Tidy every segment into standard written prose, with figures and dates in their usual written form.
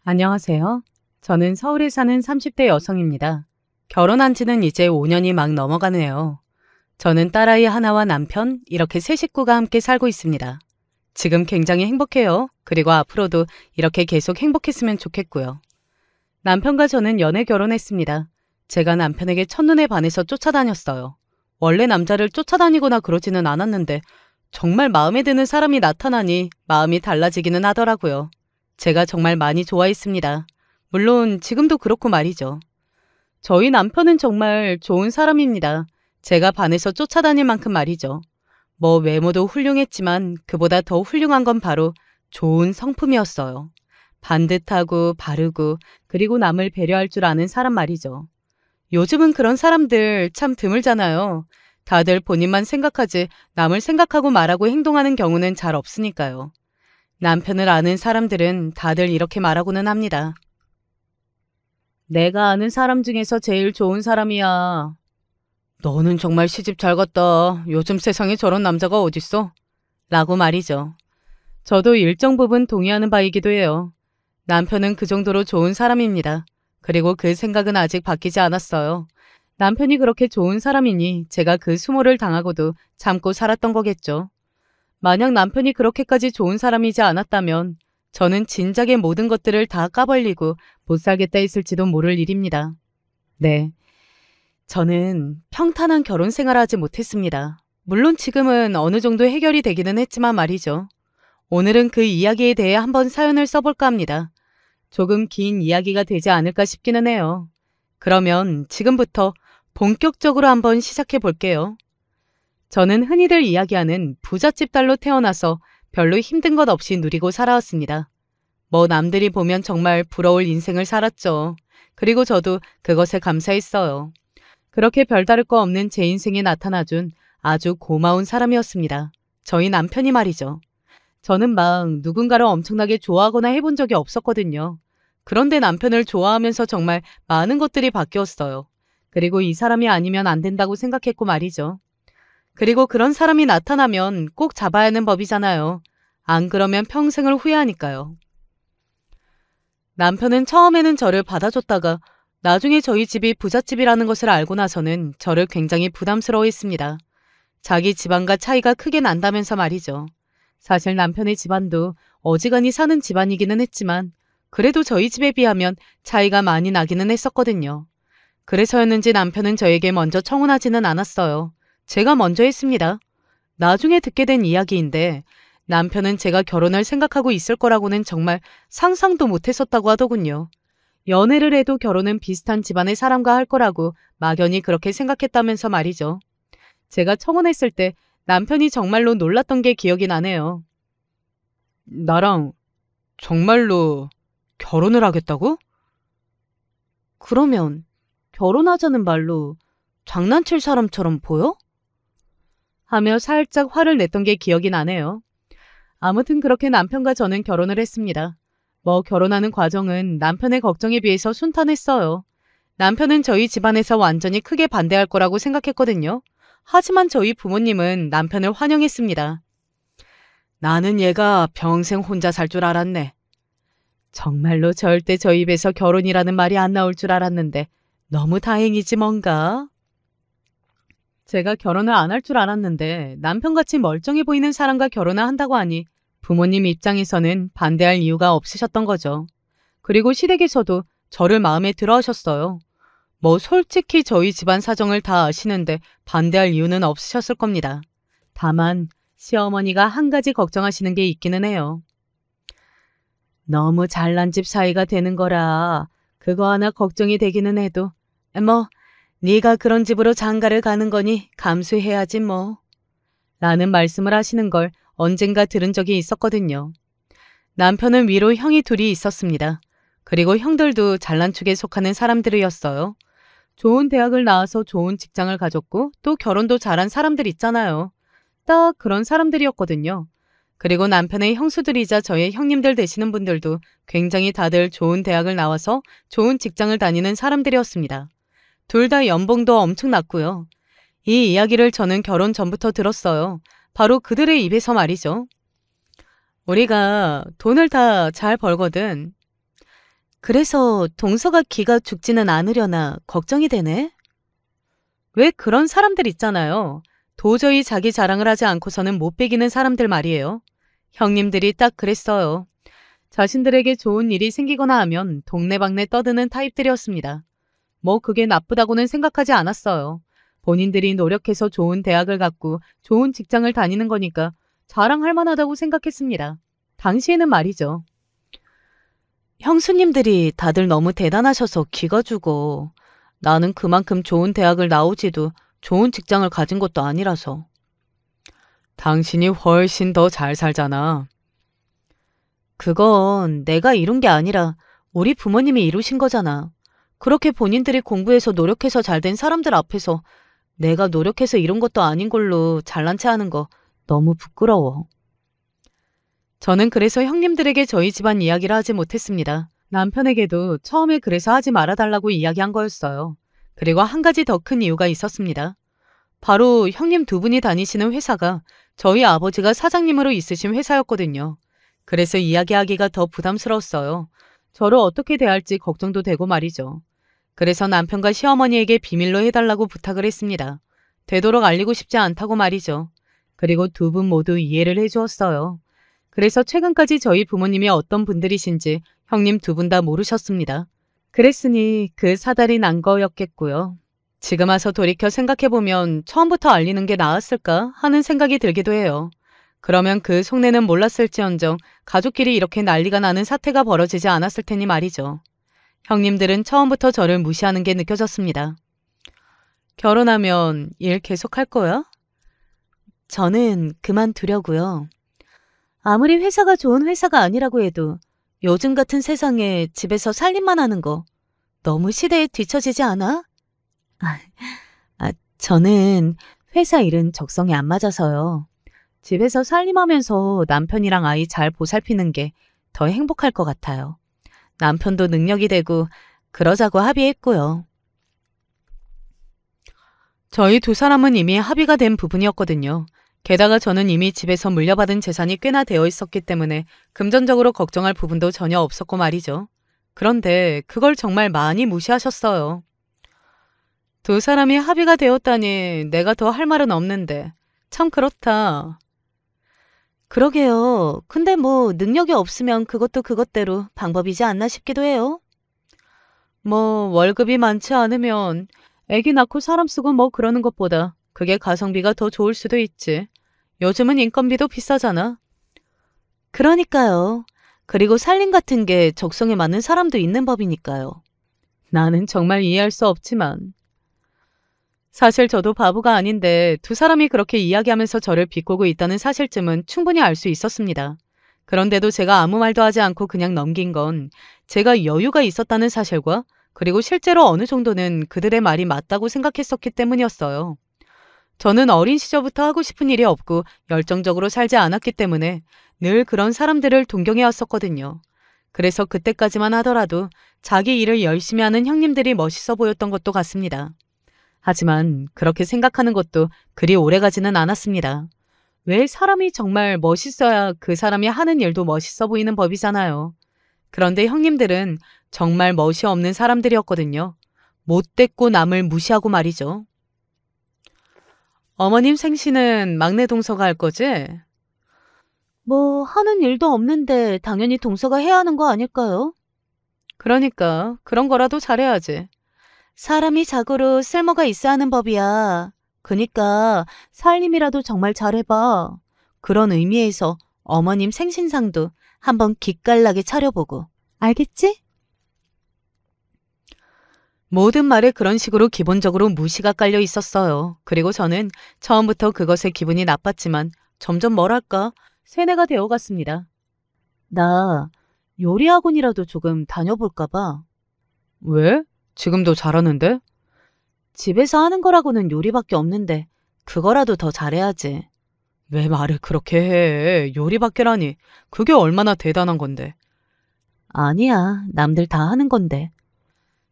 안녕하세요. 저는 서울에 사는 30대 여성입니다. 결혼한 지는 이제 5년이 막 넘어가네요. 저는 딸아이 하나와 남편, 이렇게 세 식구가 함께 살고 있습니다. 지금 굉장히 행복해요. 그리고 앞으로도 이렇게 계속 행복했으면 좋겠고요. 남편과 저는 연애 결혼했습니다. 제가 남편에게 첫눈에 반해서 쫓아다녔어요. 원래 남자를 쫓아다니거나 그러지는 않았는데 정말 마음에 드는 사람이 나타나니 마음이 달라지기는 하더라고요. 제가 정말 많이 좋아했습니다. 물론 지금도 그렇고 말이죠. 저희 남편은 정말 좋은 사람입니다. 제가 반해서 쫓아다닐 만큼 말이죠. 뭐 외모도 훌륭했지만 그보다 더 훌륭한 건 바로 좋은 성품이었어요. 반듯하고 바르고 그리고 남을 배려할 줄 아는 사람 말이죠. 요즘은 그런 사람들 참 드물잖아요. 다들 본인만 생각하지 남을 생각하고 말하고 행동하는 경우는 잘 없으니까요. 남편을 아는 사람들은 다들 이렇게 말하고는 합니다. 내가 아는 사람 중에서 제일 좋은 사람이야. 너는 정말 시집 잘 갔다. 요즘 세상에 저런 남자가 어딨어? 라고 말이죠. 저도 일정 부분 동의하는 바이기도 해요. 남편은 그 정도로 좋은 사람입니다. 그리고 그 생각은 아직 바뀌지 않았어요. 남편이 그렇게 좋은 사람이니 제가 그 수모를 당하고도 참고 살았던 거겠죠. 만약 남편이 그렇게까지 좋은 사람이지 않았다면 저는 진작에 모든 것들을 다 까발리고 못 살겠다 했을지도 모를 일입니다. 네, 저는 평탄한 결혼 생활을 하지 못했습니다. 물론 지금은 어느 정도 해결이 되기는 했지만 말이죠. 오늘은 그 이야기에 대해 한번 사연을 써볼까 합니다. 조금 긴 이야기가 되지 않을까 싶기는 해요. 그러면 지금부터 본격적으로 한번 시작해 볼게요. 저는 흔히들 이야기하는 부잣집 딸로 태어나서 별로 힘든 것 없이 누리고 살아왔습니다. 뭐 남들이 보면 정말 부러울 인생을 살았죠. 그리고 저도 그것에 감사했어요. 그렇게 별다를 거 없는 제 인생에 나타나준 아주 고마운 사람이었습니다. 저희 남편이 말이죠. 저는 막 누군가를 엄청나게 좋아하거나 해본 적이 없었거든요. 그런데 남편을 좋아하면서 정말 많은 것들이 바뀌었어요. 그리고 이 사람이 아니면 안 된다고 생각했고 말이죠. 그리고 그런 사람이 나타나면 꼭 잡아야 하는 법이잖아요. 안 그러면 평생을 후회하니까요. 남편은 처음에는 저를 받아줬다가 나중에 저희 집이 부잣집이라는 것을 알고 나서는 저를 굉장히 부담스러워했습니다. 자기 집안과 차이가 크게 난다면서 말이죠. 사실 남편의 집안도 어지간히 사는 집안이기는 했지만 그래도 저희 집에 비하면 차이가 많이 나기는 했었거든요. 그래서였는지 남편은 저에게 먼저 청혼하지는 않았어요. 제가 먼저 했습니다. 나중에 듣게 된 이야기인데 남편은 제가 결혼을 생각하고 있을 거라고는 정말 상상도 못했었다고 하더군요. 연애를 해도 결혼은 비슷한 집안의 사람과 할 거라고 막연히 그렇게 생각했다면서 말이죠. 제가 청혼했을 때 남편이 정말로 놀랐던 게 기억이 나네요. 나랑 정말로 결혼을 하겠다고? 그러면 결혼하자는 말로 장난칠 사람처럼 보여? 하며 살짝 화를 냈던 게 기억이 나네요. 아무튼 그렇게 남편과 저는 결혼을 했습니다. 뭐 결혼하는 과정은 남편의 걱정에 비해서 순탄했어요. 남편은 저희 집안에서 완전히 크게 반대할 거라고 생각했거든요. 하지만 저희 부모님은 남편을 환영했습니다. 나는 얘가 평생 혼자 살 줄 알았네. 정말로 절대 저 입에서 결혼이라는 말이 안 나올 줄 알았는데 너무 다행이지 뭔가. 제가 결혼을 안 할 줄 알았는데 남편같이 멀쩡해 보이는 사람과 결혼을 한다고 하니 부모님 입장에서는 반대할 이유가 없으셨던 거죠. 그리고 시댁에서도 저를 마음에 들어 하셨어요. 뭐 솔직히 저희 집안 사정을 다 아시는데 반대할 이유는 없으셨을 겁니다. 다만 시어머니가 한 가지 걱정하시는 게 있기는 해요. 너무 잘난 집 사이가 되는 거라 그거 하나 걱정이 되기는 해도 뭐 네가 그런 집으로 장가를 가는 거니 감수해야지 뭐 라는 말씀을 하시는 걸 언젠가 들은 적이 있었거든요. 남편은 위로 형이 둘이 있었습니다. 그리고 형들도 잘난 축에 속하는 사람들이었어요. 좋은 대학을 나와서 좋은 직장을 가졌고 또 결혼도 잘한 사람들 있잖아요. 딱 그런 사람들이었거든요. 그리고 남편의 형수들이자 저의 형님들 되시는 분들도 굉장히 다들 좋은 대학을 나와서 좋은 직장을 다니는 사람들이었습니다. 둘 다 연봉도 엄청났고요. 이 이야기를 저는 결혼 전부터 들었어요. 바로 그들의 입에서 말이죠. 우리가 돈을 다 잘 벌거든. 그래서 동서가 기가 죽지는 않으려나 걱정이 되네. 왜 그런 사람들 있잖아요. 도저히 자기 자랑을 하지 않고서는 못 베기는 사람들 말이에요. 형님들이 딱 그랬어요. 자신들에게 좋은 일이 생기거나 하면 동네방네 떠드는 타입들이었습니다. 뭐 그게 나쁘다고는 생각하지 않았어요. 본인들이 노력해서 좋은 대학을 갔고 좋은 직장을 다니는 거니까 자랑할 만하다고 생각했습니다. 당시에는 말이죠. 형수님들이 다들 너무 대단하셔서 기가 죽어. 나는 그만큼 좋은 대학을 나오지도 좋은 직장을 가진 것도 아니라서. 당신이 훨씬 더 잘 살잖아. 그건 내가 이룬 게 아니라 우리 부모님이 이루신 거잖아. 그렇게 본인들이 공부해서 노력해서 잘 된 사람들 앞에서 내가 노력해서 이룬 것도 아닌 걸로 잘난 체 하는 거 너무 부끄러워. 저는 그래서 형님들에게 저희 집안 이야기를 하지 못했습니다. 남편에게도 처음에 그래서 하지 말아달라고 이야기한 거였어요. 그리고 한 가지 더 큰 이유가 있었습니다. 바로 형님 두 분이 다니시는 회사가 저희 아버지가 사장님으로 있으신 회사였거든요. 그래서 이야기하기가 더 부담스러웠어요. 저를 어떻게 대할지 걱정도 되고 말이죠. 그래서 남편과 시어머니에게 비밀로 해달라고 부탁을 했습니다. 되도록 알리고 싶지 않다고 말이죠. 그리고 두 분 모두 이해를 해주었어요. 그래서 최근까지 저희 부모님이 어떤 분들이신지 형님 두 분 다 모르셨습니다. 그랬으니 그 사달이 난 거였겠고요. 지금 와서 돌이켜 생각해보면 처음부터 알리는 게 나았을까 하는 생각이 들기도 해요. 그러면 그 속내는 몰랐을지언정 가족끼리 이렇게 난리가 나는 사태가 벌어지지 않았을 테니 말이죠. 형님들은 처음부터 저를 무시하는 게 느껴졌습니다. 결혼하면 일 계속할 거야? 저는 그만두려고요. 아무리 회사가 좋은 회사가 아니라고 해도 요즘 같은 세상에 집에서 살림만 하는 거 너무 시대에 뒤처지지 않아? 저는 회사 일은 적성에 안 맞아서요. 집에서 살림하면서 남편이랑 아이 잘 보살피는 게 더 행복할 것 같아요. 남편도 능력이 되고 그러자고 합의했고요. 저희 두 사람은 이미 합의가 된 부분이었거든요. 게다가 저는 이미 집에서 물려받은 재산이 꽤나 되어 있었기 때문에 금전적으로 걱정할 부분도 전혀 없었고 말이죠. 그런데 그걸 정말 많이 무시하셨어요. 두 사람이 합의가 되었다니 내가 더 할 말은 없는데 참 그렇다. 그러게요. 근데 뭐 능력이 없으면 그것도 그것대로 방법이지 않나 싶기도 해요. 뭐 월급이 많지 않으면 애기 낳고 사람 쓰고 뭐 그러는 것보다 그게 가성비가 더 좋을 수도 있지. 요즘은 인건비도 비싸잖아. 그러니까요. 그리고 살림 같은 게 적성에 맞는 사람도 있는 법이니까요. 나는 정말 이해할 수 없지만. 사실 저도 바보가 아닌데 두 사람이 그렇게 이야기하면서 저를 비꼬고 있다는 사실쯤은 충분히 알 수 있었습니다. 그런데도 제가 아무 말도 하지 않고 그냥 넘긴 건 제가 여유가 있었다는 사실과 그리고 실제로 어느 정도는 그들의 말이 맞다고 생각했었기 때문이었어요. 저는 어린 시절부터 하고 싶은 일이 없고 열정적으로 살지 않았기 때문에 늘 그런 사람들을 동경해 왔었거든요. 그래서 그때까지만 하더라도 자기 일을 열심히 하는 형님들이 멋있어 보였던 것도 같습니다. 하지만 그렇게 생각하는 것도 그리 오래가지는 않았습니다. 왜 사람이 정말 멋있어야 그 사람이 하는 일도 멋있어 보이는 법이잖아요. 그런데 형님들은 정말 멋이 없는 사람들이었거든요. 못됐고 남을 무시하고 말이죠. 어머님 생신은 막내 동서가 할 거지? 뭐 하는 일도 없는데 당연히 동서가 해야 하는 거 아닐까요? 그러니까 그런 거라도 잘해야지. 사람이 자고로 쓸모가 있어 하는 법이야. 그니까 살림이라도 정말 잘해봐. 그런 의미에서 어머님 생신상도 한번 기깔나게 차려보고. 알겠지? 모든 말에 그런 식으로 기본적으로 무시가 깔려 있었어요. 그리고 저는 처음부터 그것에 기분이 나빴지만 점점 뭐랄까 세뇌가 되어갔습니다. 나 요리학원이라도 조금 다녀볼까 봐. 왜? 지금도 잘하는데? 집에서 하는 거라고는 요리밖에 없는데 그거라도 더 잘해야지. 왜 말을 그렇게 해? 요리밖에라니. 그게 얼마나 대단한 건데. 아니야. 남들 다 하는 건데.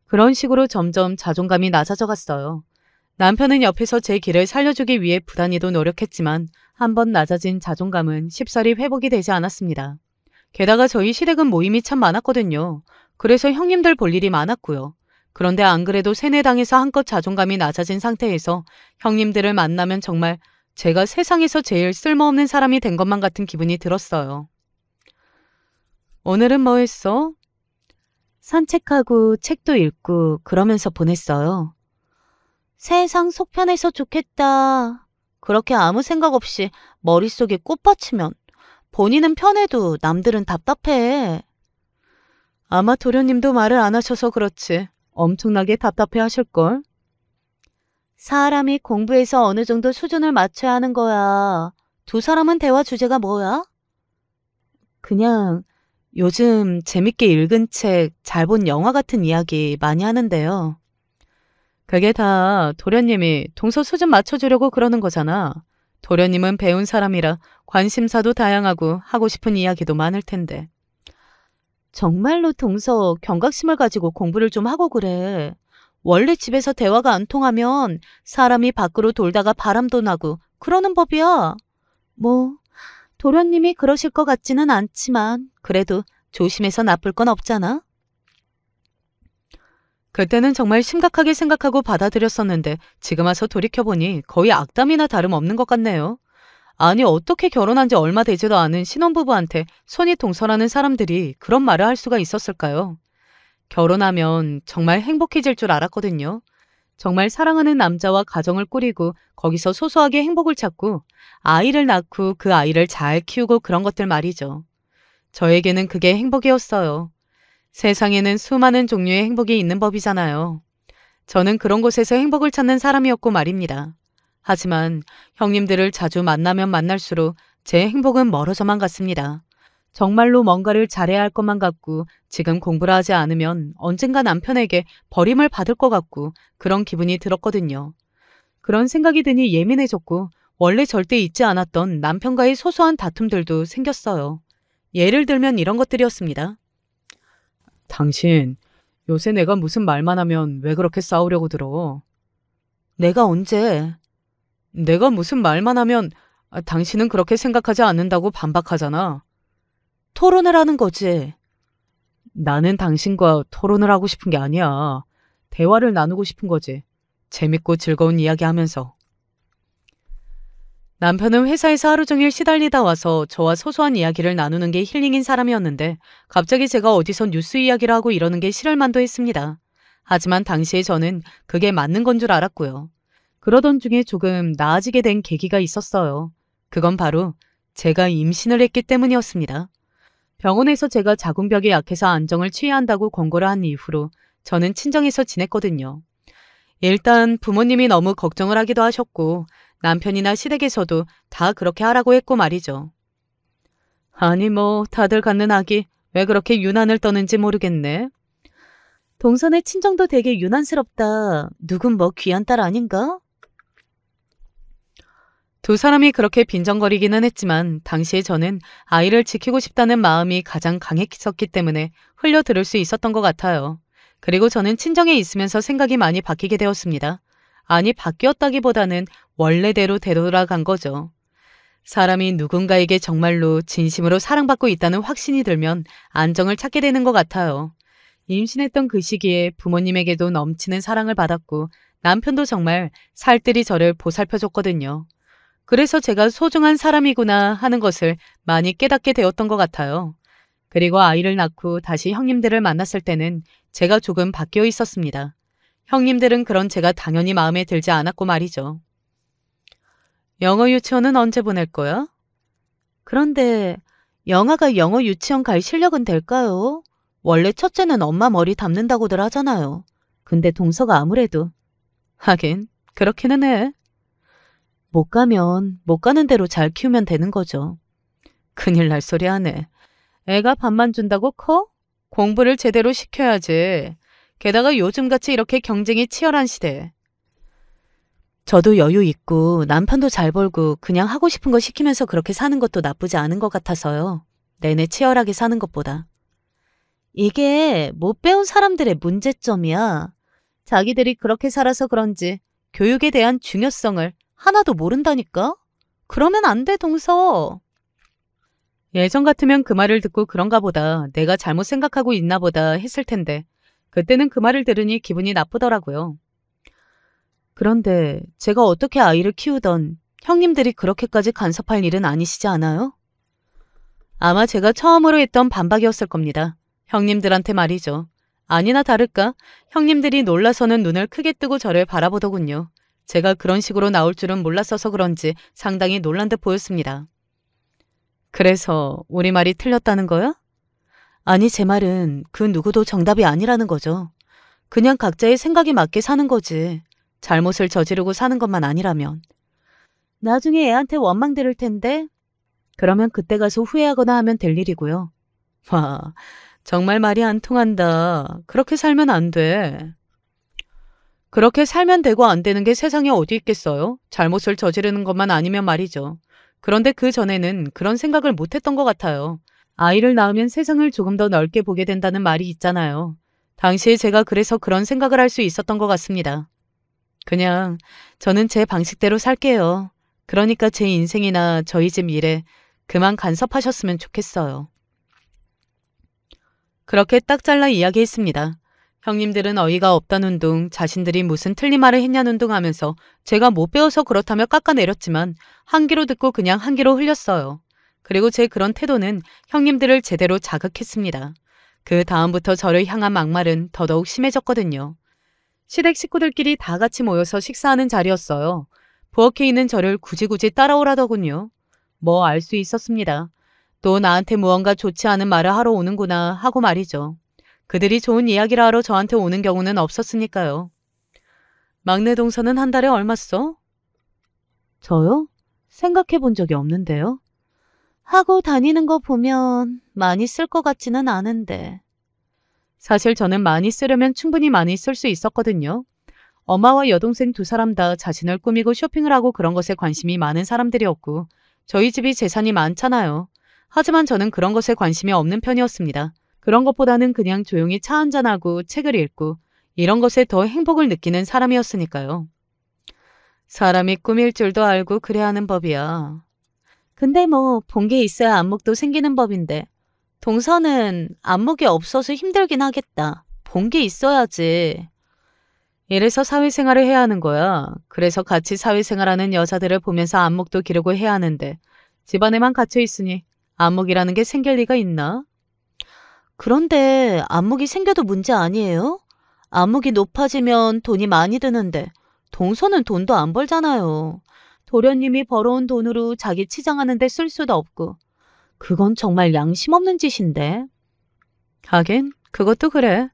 그런 식으로 점점 자존감이 낮아져 갔어요. 남편은 옆에서 제 길을 살려주기 위해 부단히도 노력했지만 한번 낮아진 자존감은 쉽사리 회복이 되지 않았습니다. 게다가 저희 시댁은 모임이 참 많았거든요. 그래서 형님들 볼 일이 많았고요. 그런데 안 그래도 세뇌당해서 한껏 자존감이 낮아진 상태에서 형님들을 만나면 정말 제가 세상에서 제일 쓸모없는 사람이 된 것만 같은 기분이 들었어요. 오늘은 뭐 했어? 산책하고 책도 읽고 그러면서 보냈어요. 세상 속편해서 좋겠다. 그렇게 아무 생각 없이 머릿속에 꽃받치면 본인은 편해도 남들은 답답해. 아마 도련님도 말을 안 하셔서 그렇지. 엄청나게 답답해 하실걸. 사람이 공부해서 어느 정도 수준을 맞춰야 하는 거야. 두 사람은 대화 주제가 뭐야? 그냥 요즘 재밌게 읽은 책, 잘 본 영화 같은 이야기 많이 하는데요. 그게 다 도련님이 동서 수준 맞춰주려고 그러는 거잖아. 도련님은 배운 사람이라 관심사도 다양하고 하고 싶은 이야기도 많을 텐데. 정말로 동서 경각심을 가지고 공부를 좀 하고 그래. 원래 집에서 대화가 안 통하면 사람이 밖으로 돌다가 바람도 나고 그러는 법이야. 뭐 도련님이 그러실 것 같지는 않지만 그래도 조심해서 나쁠 건 없잖아. 그때는 정말 심각하게 생각하고 받아들였었는데 지금 와서 돌이켜보니 거의 악담이나 다름없는 것 같네요. 아니 어떻게 결혼한 지 얼마 되지도 않은 신혼부부한테 손이 동서라는 사람들이 그런 말을 할 수가 있었을까요? 결혼하면 정말 행복해질 줄 알았거든요. 정말 사랑하는 남자와 가정을 꾸리고 거기서 소소하게 행복을 찾고 아이를 낳고 그 아이를 잘 키우고 그런 것들 말이죠. 저에게는 그게 행복이었어요. 세상에는 수많은 종류의 행복이 있는 법이잖아요. 저는 그런 곳에서 행복을 찾는 사람이었고 말입니다. 하지만 형님들을 자주 만나면 만날수록 제 행복은 멀어져만 갔습니다. 정말로 뭔가를 잘해야 할 것만 같고 지금 공부를 하지 않으면 언젠가 남편에게 버림을 받을 것 같고 그런 기분이 들었거든요. 그런 생각이 드니 예민해졌고 원래 절대 있지 않았던 남편과의 소소한 다툼들도 생겼어요. 예를 들면 이런 것들이었습니다. 당신, 요새 내가 무슨 말만 하면 왜 그렇게 싸우려고 들어? 내가 언제? 내가 무슨 말만 하면 당신은 그렇게 생각하지 않는다고 반박하잖아. 토론을 하는 거지. 나는 당신과 토론을 하고 싶은 게 아니야. 대화를 나누고 싶은 거지. 재밌고 즐거운 이야기 하면서. 남편은 회사에서 하루 종일 시달리다 와서 저와 소소한 이야기를 나누는 게 힐링인 사람이었는데 갑자기 제가 어디서 뉴스 이야기를 하고 이러는 게 싫을만도 했습니다. 하지만 당시에 저는 그게 맞는 건 줄 알았고요. 그러던 중에 조금 나아지게 된 계기가 있었어요. 그건 바로 제가 임신을 했기 때문이었습니다. 병원에서 제가 자궁벽이 약해서 안정을 취해야 한다고 권고를 한 이후로 저는 친정에서 지냈거든요. 일단 부모님이 너무 걱정을 하기도 하셨고 남편이나 시댁에서도 다 그렇게 하라고 했고 말이죠. 아니 뭐 다들 갖는 아기 왜 그렇게 유난을 떠는지 모르겠네. 동선의 친정도 되게 유난스럽다. 누군 뭐 귀한 딸 아닌가? 두 사람이 그렇게 빈정거리기는 했지만 당시에 저는 아이를 지키고 싶다는 마음이 가장 강했었기 때문에 흘려들을 수 있었던 것 같아요. 그리고 저는 친정에 있으면서 생각이 많이 바뀌게 되었습니다. 아니 바뀌었다기보다는 원래대로 되돌아간 거죠. 사람이 누군가에게 정말로 진심으로 사랑받고 있다는 확신이 들면 안정을 찾게 되는 것 같아요. 임신했던 그 시기에 부모님에게도 넘치는 사랑을 받았고 남편도 정말 살뜰히 저를 보살펴줬거든요. 그래서 제가 소중한 사람이구나 하는 것을 많이 깨닫게 되었던 것 같아요. 그리고 아이를 낳고 다시 형님들을 만났을 때는 제가 조금 바뀌어 있었습니다. 형님들은 그런 제가 당연히 마음에 들지 않았고 말이죠. 영어 유치원은 언제 보낼 거야? 그런데 영아가 영어 유치원 갈 실력은 될까요? 원래 첫째는 엄마 머리 담는다고들 하잖아요. 근데 동서가 아무래도. 하긴 그렇기는 해. 못 가면 못 가는 대로 잘 키우면 되는 거죠. 큰일 날 소리 하네. 애가 밥만 준다고 커? 공부를 제대로 시켜야지. 게다가 요즘같이 이렇게 경쟁이 치열한 시대에. 저도 여유 있고 남편도 잘 벌고 그냥 하고 싶은 거 시키면서 그렇게 사는 것도 나쁘지 않은 것 같아서요. 내내 치열하게 사는 것보다. 이게 못 배운 사람들의 문제점이야. 자기들이 그렇게 살아서 그런지 교육에 대한 중요성을 하나도 모른다니까? 그러면 안 돼, 동서. 예전 같으면 그 말을 듣고 그런가 보다, 내가 잘못 생각하고 있나 보다 했을 텐데 그때는 그 말을 들으니 기분이 나쁘더라고요. 그런데 제가 어떻게 아이를 키우던 형님들이 그렇게까지 간섭할 일은 아니시지 않아요? 아마 제가 처음으로 했던 반박이었을 겁니다. 형님들한테 말이죠. 아니나 다를까 형님들이 놀라서는 눈을 크게 뜨고 저를 바라보더군요. 제가 그런 식으로 나올 줄은 몰랐어서 그런지 상당히 놀란 듯 보였습니다. 그래서 우리 말이 틀렸다는 거야? 아니, 제 말은 그 누구도 정답이 아니라는 거죠. 그냥 각자의 생각에 맞게 사는 거지. 잘못을 저지르고 사는 것만 아니라면. 나중에 애한테 원망 들을 텐데 그러면 그때 가서 후회하거나 하면 될 일이고요. 와, 정말 말이 안 통한다. 그렇게 살면 안 돼. 그렇게 살면 되고 안 되는 게 세상에 어디 있겠어요? 잘못을 저지르는 것만 아니면 말이죠. 그런데 그 전에는 그런 생각을 못 했던 것 같아요. 아이를 낳으면 세상을 조금 더 넓게 보게 된다는 말이 있잖아요. 당시에 제가 그래서 그런 생각을 할 수 있었던 것 같습니다. 그냥 저는 제 방식대로 살게요. 그러니까 제 인생이나 저희 집 일에 그만 간섭하셨으면 좋겠어요. 그렇게 딱 잘라 이야기했습니다. 형님들은 어이가 없다는 둥, 자신들이 무슨 틀린 말을 했냐는 둥 하면서 제가 못 배워서 그렇다며 깎아내렸지만 한 귀로 듣고 그냥 한 귀로 흘렸어요. 그리고 제 그런 태도는 형님들을 제대로 자극했습니다. 그 다음부터 저를 향한 막말은 더더욱 심해졌거든요. 시댁 식구들끼리 다 같이 모여서 식사하는 자리였어요. 부엌에 있는 저를 굳이 따라오라더군요. 뭐 알 수 있었습니다. 또 나한테 무언가 좋지 않은 말을 하러 오는구나 하고 말이죠. 그들이 좋은 이야기를 하러 저한테 오는 경우는 없었으니까요. 막내 동서는 한 달에 얼마 써? 저요? 생각해 본 적이 없는데요. 하고 다니는 거 보면 많이 쓸 것 같지는 않은데. 사실 저는 많이 쓰려면 충분히 많이 쓸 수 있었거든요. 엄마와 여동생 두 사람 다 자신을 꾸미고 쇼핑을 하고 그런 것에 관심이 많은 사람들이었고 저희 집이 재산이 많잖아요. 하지만 저는 그런 것에 관심이 없는 편이었습니다. 그런 것보다는 그냥 조용히 차 한잔하고 책을 읽고 이런 것에 더 행복을 느끼는 사람이었으니까요. 사람이 꾸밀 줄도 알고 그래야 하는 법이야. 근데 뭐 본 게 있어야 안목도 생기는 법인데 동서는 안목이 없어서 힘들긴 하겠다. 본 게 있어야지. 이래서 사회생활을 해야 하는 거야. 그래서 같이 사회생활하는 여자들을 보면서 안목도 기르고 해야 하는데 집안에만 갇혀 있으니 안목이라는 게 생길 리가 있나? 그런데 안목이 생겨도 문제 아니에요? 안목이 높아지면 돈이 많이 드는데 동서는 돈도 안 벌잖아요. 도련님이 벌어온 돈으로 자기 치장하는 데 쓸 수도 없고 그건 정말 양심 없는 짓인데. 하긴 그것도 그래.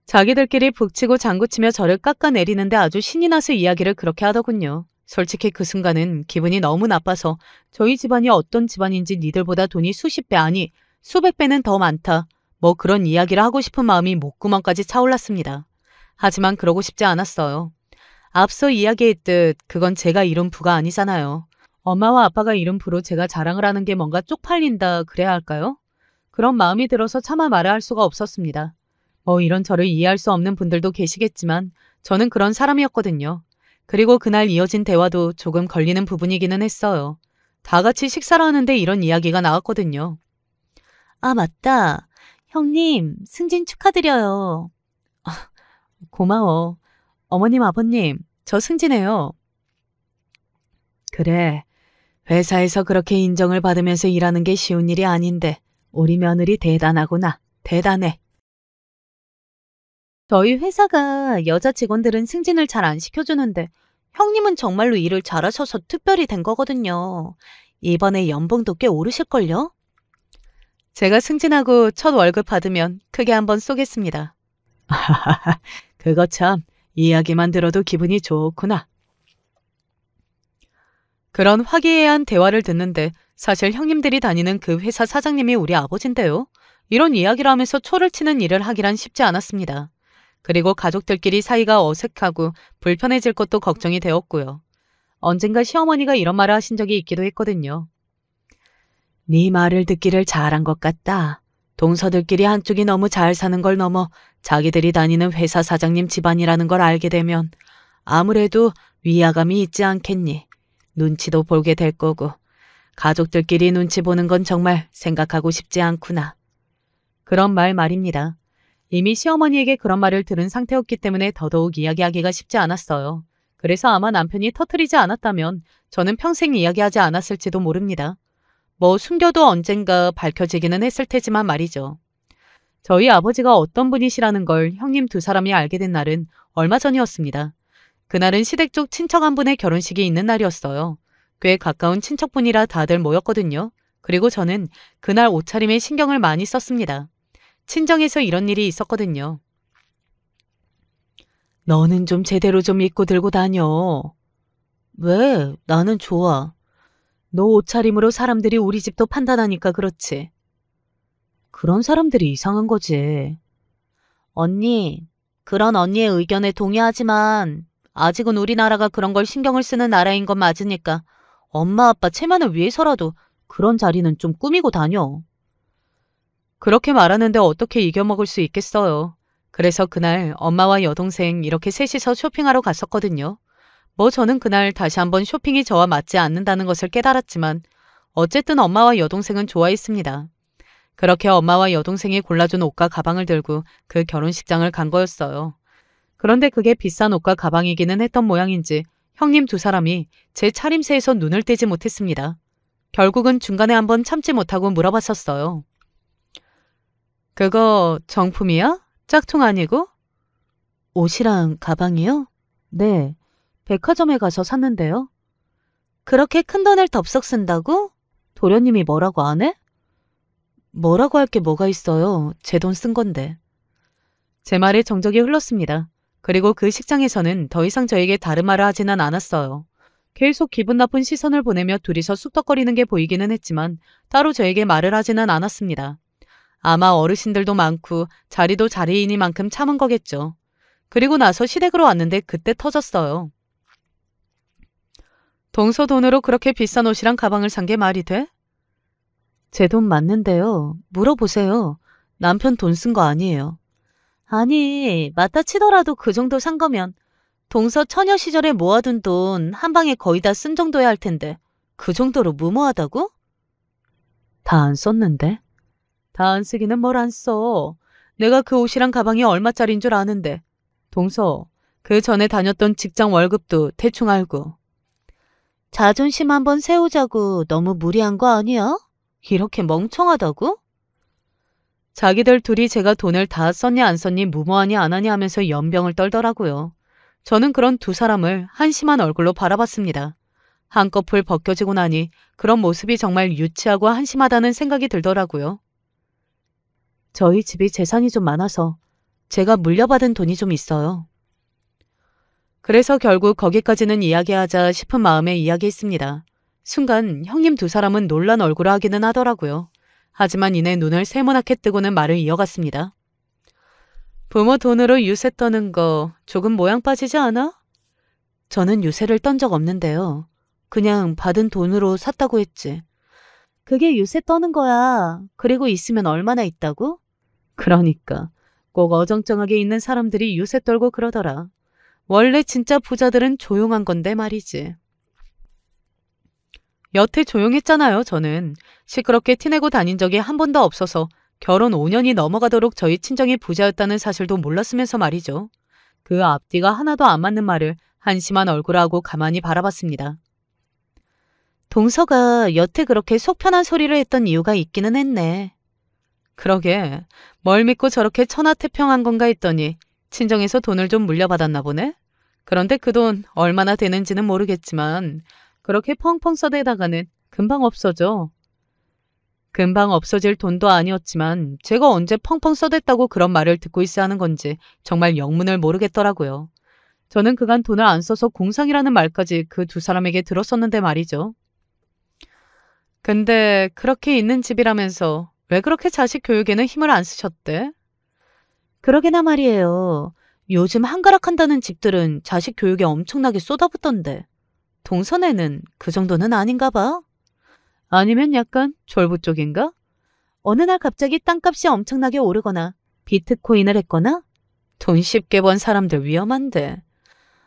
자기들끼리 북치고 장구치며 저를 깎아내리는데 아주 신이 나서 이야기를 그렇게 하더군요. 솔직히 그 순간은 기분이 너무 나빠서 저희 집안이 어떤 집안인지 니들보다 돈이 수십 배 아니 수백 배는 더 많다. 뭐 그런 이야기를 하고 싶은 마음이 목구멍까지 차올랐습니다. 하지만 그러고 싶지 않았어요. 앞서 이야기했듯 그건 제가 이룬 부가 아니잖아요. 엄마와 아빠가 이룬 부로 제가 자랑을 하는 게 뭔가 쪽팔린다 그래야 할까요? 그런 마음이 들어서 차마 말을 할 수가 없었습니다. 뭐 이런 저를 이해할 수 없는 분들도 계시겠지만 저는 그런 사람이었거든요. 그리고 그날 이어진 대화도 조금 걸리는 부분이기는 했어요. 다 같이 식사를 하는데 이런 이야기가 나왔거든요. 아, 맞다. 형님, 승진 축하드려요. 고마워. 어머님, 아버님, 저 승진해요. 그래, 회사에서 그렇게 인정을 받으면서 일하는 게 쉬운 일이 아닌데 우리 며느리 대단하구나. 대단해. 저희 회사가 여자 직원들은 승진을 잘 안 시켜주는데 형님은 정말로 일을 잘하셔서 특별히 된 거거든요. 이번에 연봉도 꽤 오르실걸요? 제가 승진하고 첫 월급 받으면 크게 한번 쏘겠습니다. 그거 참 이야기만 들어도 기분이 좋구나. 그런 화기애애한 대화를 듣는데 사실 형님들이 다니는 그 회사 사장님이 우리 아버지인데요. 이런 이야기를 하면서 초를 치는 일을 하기란 쉽지 않았습니다. 그리고 가족들끼리 사이가 어색하고 불편해질 것도 걱정이 되었고요. 언젠가 시어머니가 이런 말을 하신 적이 있기도 했거든요. 네 말을 듣기를 잘한 것 같다. 동서들끼리 한쪽이 너무 잘 사는 걸 넘어 자기들이 다니는 회사 사장님 집안이라는 걸 알게 되면 아무래도 위화감이 있지 않겠니? 눈치도 보게 될 거고 가족들끼리 눈치 보는 건 정말 생각하고 싶지 않구나. 그런 말입니다. 이미 시어머니에게 그런 말을 들은 상태였기 때문에 더더욱 이야기하기가 쉽지 않았어요. 그래서 아마 남편이 터뜨리지 않았다면 저는 평생 이야기하지 않았을지도 모릅니다. 뭐 숨겨도 언젠가 밝혀지기는 했을 테지만 말이죠. 저희 아버지가 어떤 분이시라는 걸 형님 두 사람이 알게 된 날은 얼마 전이었습니다. 그날은 시댁 쪽 친척 한 분의 결혼식이 있는 날이었어요. 꽤 가까운 친척분이라 다들 모였거든요. 그리고 저는 그날 옷차림에 신경을 많이 썼습니다. 친정에서 이런 일이 있었거든요. 너는 좀 제대로 좀 입고 들고 다녀. 왜? 나는 좋아. 너 옷차림으로 사람들이 우리 집도 판단하니까 그렇지. 그런 사람들이 이상한 거지. 언니, 그런 언니의 의견에 동의하지만 아직은 우리나라가 그런 걸 신경을 쓰는 나라인 건 맞으니까 엄마 아빠 체면을 위해서라도 그런 자리는 좀 꾸미고 다녀. 그렇게 말하는데 어떻게 이겨먹을 수 있겠어요. 그래서 그날 엄마와 여동생 이렇게 셋이서 쇼핑하러 갔었거든요. 뭐 저는 그날 다시 한번 쇼핑이 저와 맞지 않는다는 것을 깨달았지만 어쨌든 엄마와 여동생은 좋아했습니다. 그렇게 엄마와 여동생이 골라준 옷과 가방을 들고 그 결혼식장을 간 거였어요. 그런데 그게 비싼 옷과 가방이기는 했던 모양인지 형님 두 사람이 제 차림새에서 눈을 떼지 못했습니다. 결국은 중간에 한번 참지 못하고 물어봤었어요. 그거 정품이야? 짝퉁 아니고? 옷이랑 가방이요? 네, 백화점에 가서 샀는데요. 그렇게 큰 돈을 덥석 쓴다고? 도련님이 뭐라고 안 해? 뭐라고 할 게 뭐가 있어요. 제 돈 쓴 건데. 제 말에 정적이 흘렀습니다. 그리고 그 식장에서는 더 이상 저에게 다른 말을 하지는 않았어요. 계속 기분 나쁜 시선을 보내며 둘이서 쑥덕거리는 게 보이기는 했지만 따로 저에게 말을 하지는 않았습니다. 아마 어르신들도 많고 자리도 자리이니만큼 참은 거겠죠. 그리고 나서 시댁으로 왔는데 그때 터졌어요. 동서 돈으로 그렇게 비싼 옷이랑 가방을 산 게 말이 돼? 제 돈 맞는데요. 물어보세요. 남편 돈 쓴 거 아니에요. 아니, 맞다 치더라도 그 정도 산 거면 동서 처녀 시절에 모아둔 돈 한 방에 거의 다 쓴 정도야 할 텐데 그 정도로 무모하다고? 다 안 썼는데? 다 안 쓰기는 뭘 안 써. 내가 그 옷이랑 가방이 얼마짜린 줄 아는데. 동서, 그 전에 다녔던 직장 월급도 대충 알고. 자존심 한번 세우자고 너무 무리한 거 아니야? 이렇게 멍청하다고? 자기들 둘이 제가 돈을 다 썼니 안 썼니 무모하니 안 하니 하면서 연병을 떨더라고요. 저는 그런 두 사람을 한심한 얼굴로 바라봤습니다. 한꺼풀 벗겨지고 나니 그런 모습이 정말 유치하고 한심하다는 생각이 들더라고요. 저희 집이 재산이 좀 많아서 제가 물려받은 돈이 좀 있어요. 그래서 결국 거기까지는 이야기하자 싶은 마음에 이야기했습니다. 순간 형님 두 사람은 놀란 얼굴을 하기는 하더라고요. 하지만 이내 눈을 세모나게 뜨고는 말을 이어갔습니다. 부모 돈으로 유세 떠는 거 조금 모양 빠지지 않아? 저는 유세를 떤 적 없는데요. 그냥 받은 돈으로 샀다고 했지. 그게 유세 떠는 거야. 그리고 있으면 얼마나 있다고? 그러니까 꼭 어정쩡하게 있는 사람들이 유세 떨고 그러더라. 원래 진짜 부자들은 조용한 건데 말이지. 여태 조용했잖아요, 저는. 시끄럽게 티내고 다닌 적이 한 번도 없어서 결혼 5년이 넘어가도록 저희 친정이 부자였다는 사실도 몰랐으면서 말이죠. 그 앞뒤가 하나도 안 맞는 말을 한심한 얼굴하고 가만히 바라봤습니다. 동서가 여태 그렇게 속 편한 소리를 했던 이유가 있기는 했네. 그러게, 뭘 믿고 저렇게 천하태평한 건가 했더니 친정에서 돈을 좀 물려받았나 보네? 그런데 그 돈 얼마나 되는지는 모르겠지만 그렇게 펑펑 써대다가는 금방 없어져. 금방 없어질 돈도 아니었지만 제가 언제 펑펑 써댔다고 그런 말을 듣고 있어야 하는 건지 정말 영문을 모르겠더라고요. 저는 그간 돈을 안 써서 공상이라는 말까지 그 두 사람에게 들었었는데 말이죠. 근데 그렇게 있는 집이라면서 왜 그렇게 자식 교육에는 힘을 안 쓰셨대? 그러게나 말이에요. 요즘 한가락한다는 집들은 자식 교육에 엄청나게 쏟아붓던데. 동선에는 그 정도는 아닌가 봐. 아니면 약간 졸부 쪽인가? 어느 날 갑자기 땅값이 엄청나게 오르거나 비트코인을 했거나 돈 쉽게 번 사람들 위험한데.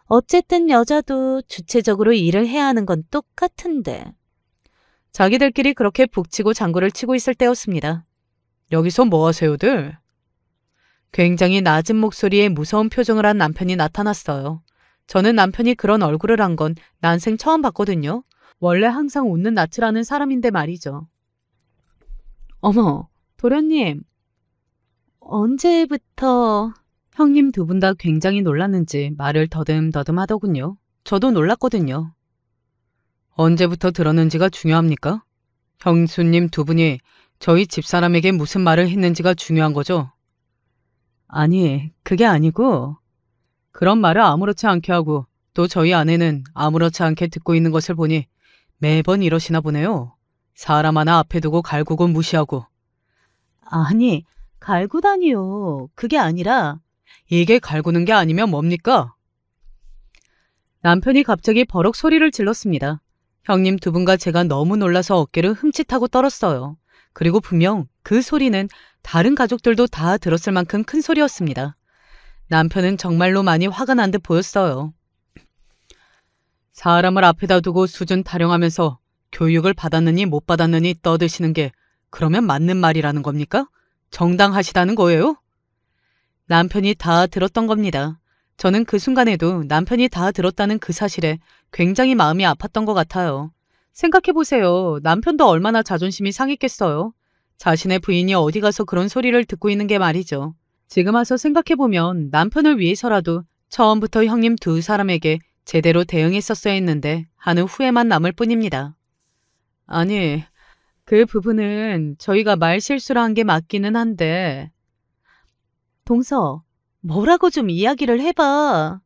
어쨌든 여자도 주체적으로 일을 해야 하는 건 똑같은데. 자기들끼리 그렇게 북치고 장구를 치고 있을 때였습니다. 여기서 뭐 하세요들? 굉장히 낮은 목소리에 무서운 표정을 한 남편이 나타났어요. 저는 남편이 그런 얼굴을 한 건 난생 처음 봤거든요. 원래 항상 웃는 낯을 하는 사람인데 말이죠. 어머, 도련님. 언제부터... 형님 두 분 다 굉장히 놀랐는지 말을 더듬더듬 하더군요. 저도 놀랐거든요. 언제부터 들었는지가 중요합니까? 형수님 두 분이 저희 집사람에게 무슨 말을 했는지가 중요한 거죠? 아니, 그게 아니고 그런 말을 아무렇지 않게 하고 또 저희 아내는 아무렇지 않게 듣고 있는 것을 보니 매번 이러시나 보네요. 사람 하나 앞에 두고 갈구고 무시하고. 아니, 갈구다니요. 그게 아니라 이게 갈구는 게 아니면 뭡니까? 남편이 갑자기 버럭 소리를 질렀습니다. 형님 두 분과 제가 너무 놀라서 어깨를 흠칫하고 떨었어요. 그리고 분명 그 소리는 다른 가족들도 다 들었을 만큼 큰 소리였습니다. 남편은 정말로 많이 화가 난 듯 보였어요. 사람을 앞에다 두고 수준 타령하면서 교육을 받았느니 못 받았느니 떠드시는 게 그러면 맞는 말이라는 겁니까? 정당하시다는 거예요? 남편이 다 들었던 겁니다. 저는 그 순간에도 남편이 다 들었다는 그 사실에 굉장히 마음이 아팠던 것 같아요. 생각해보세요. 남편도 얼마나 자존심이 상했겠어요. 자신의 부인이 어디 가서 그런 소리를 듣고 있는 게 말이죠. 지금 와서 생각해보면 남편을 위해서라도 처음부터 형님 두 사람에게 제대로 대응했었어야 했는데 하는 후회만 남을 뿐입니다. 아니, 그 부분은 저희가 말실수를 한 게 맞기는 한데. 동서, 뭐라고 좀 이야기를 해봐.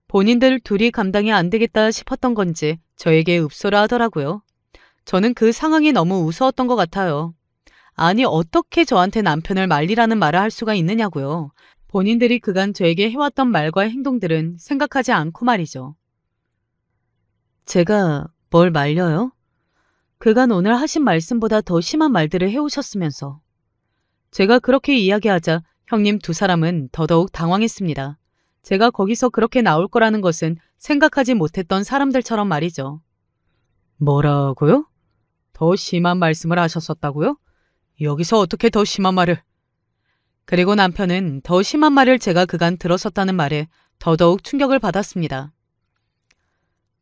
본인들 둘이 감당이 안 되겠다 싶었던 건지 저에게 읍소를 하더라고요. 저는 그 상황이 너무 우스웠던 것 같아요. 아니, 어떻게 저한테 남편을 말리라는 말을 할 수가 있느냐고요. 본인들이 그간 저에게 해왔던 말과 행동들은 생각하지 않고 말이죠. 제가 뭘 말려요? 그간 오늘 하신 말씀보다 더 심한 말들을 해오셨으면서. 제가 그렇게 이야기하자 형님 두 사람은 더더욱 당황했습니다. 제가 거기서 그렇게 나올 거라는 것은 생각하지 못했던 사람들처럼 말이죠. 뭐라고요? 더 심한 말씀을 하셨었다고요? 여기서 어떻게 더 심한 말을... 그리고 남편은 더 심한 말을 제가 그간 들었었다는 말에 더더욱 충격을 받았습니다.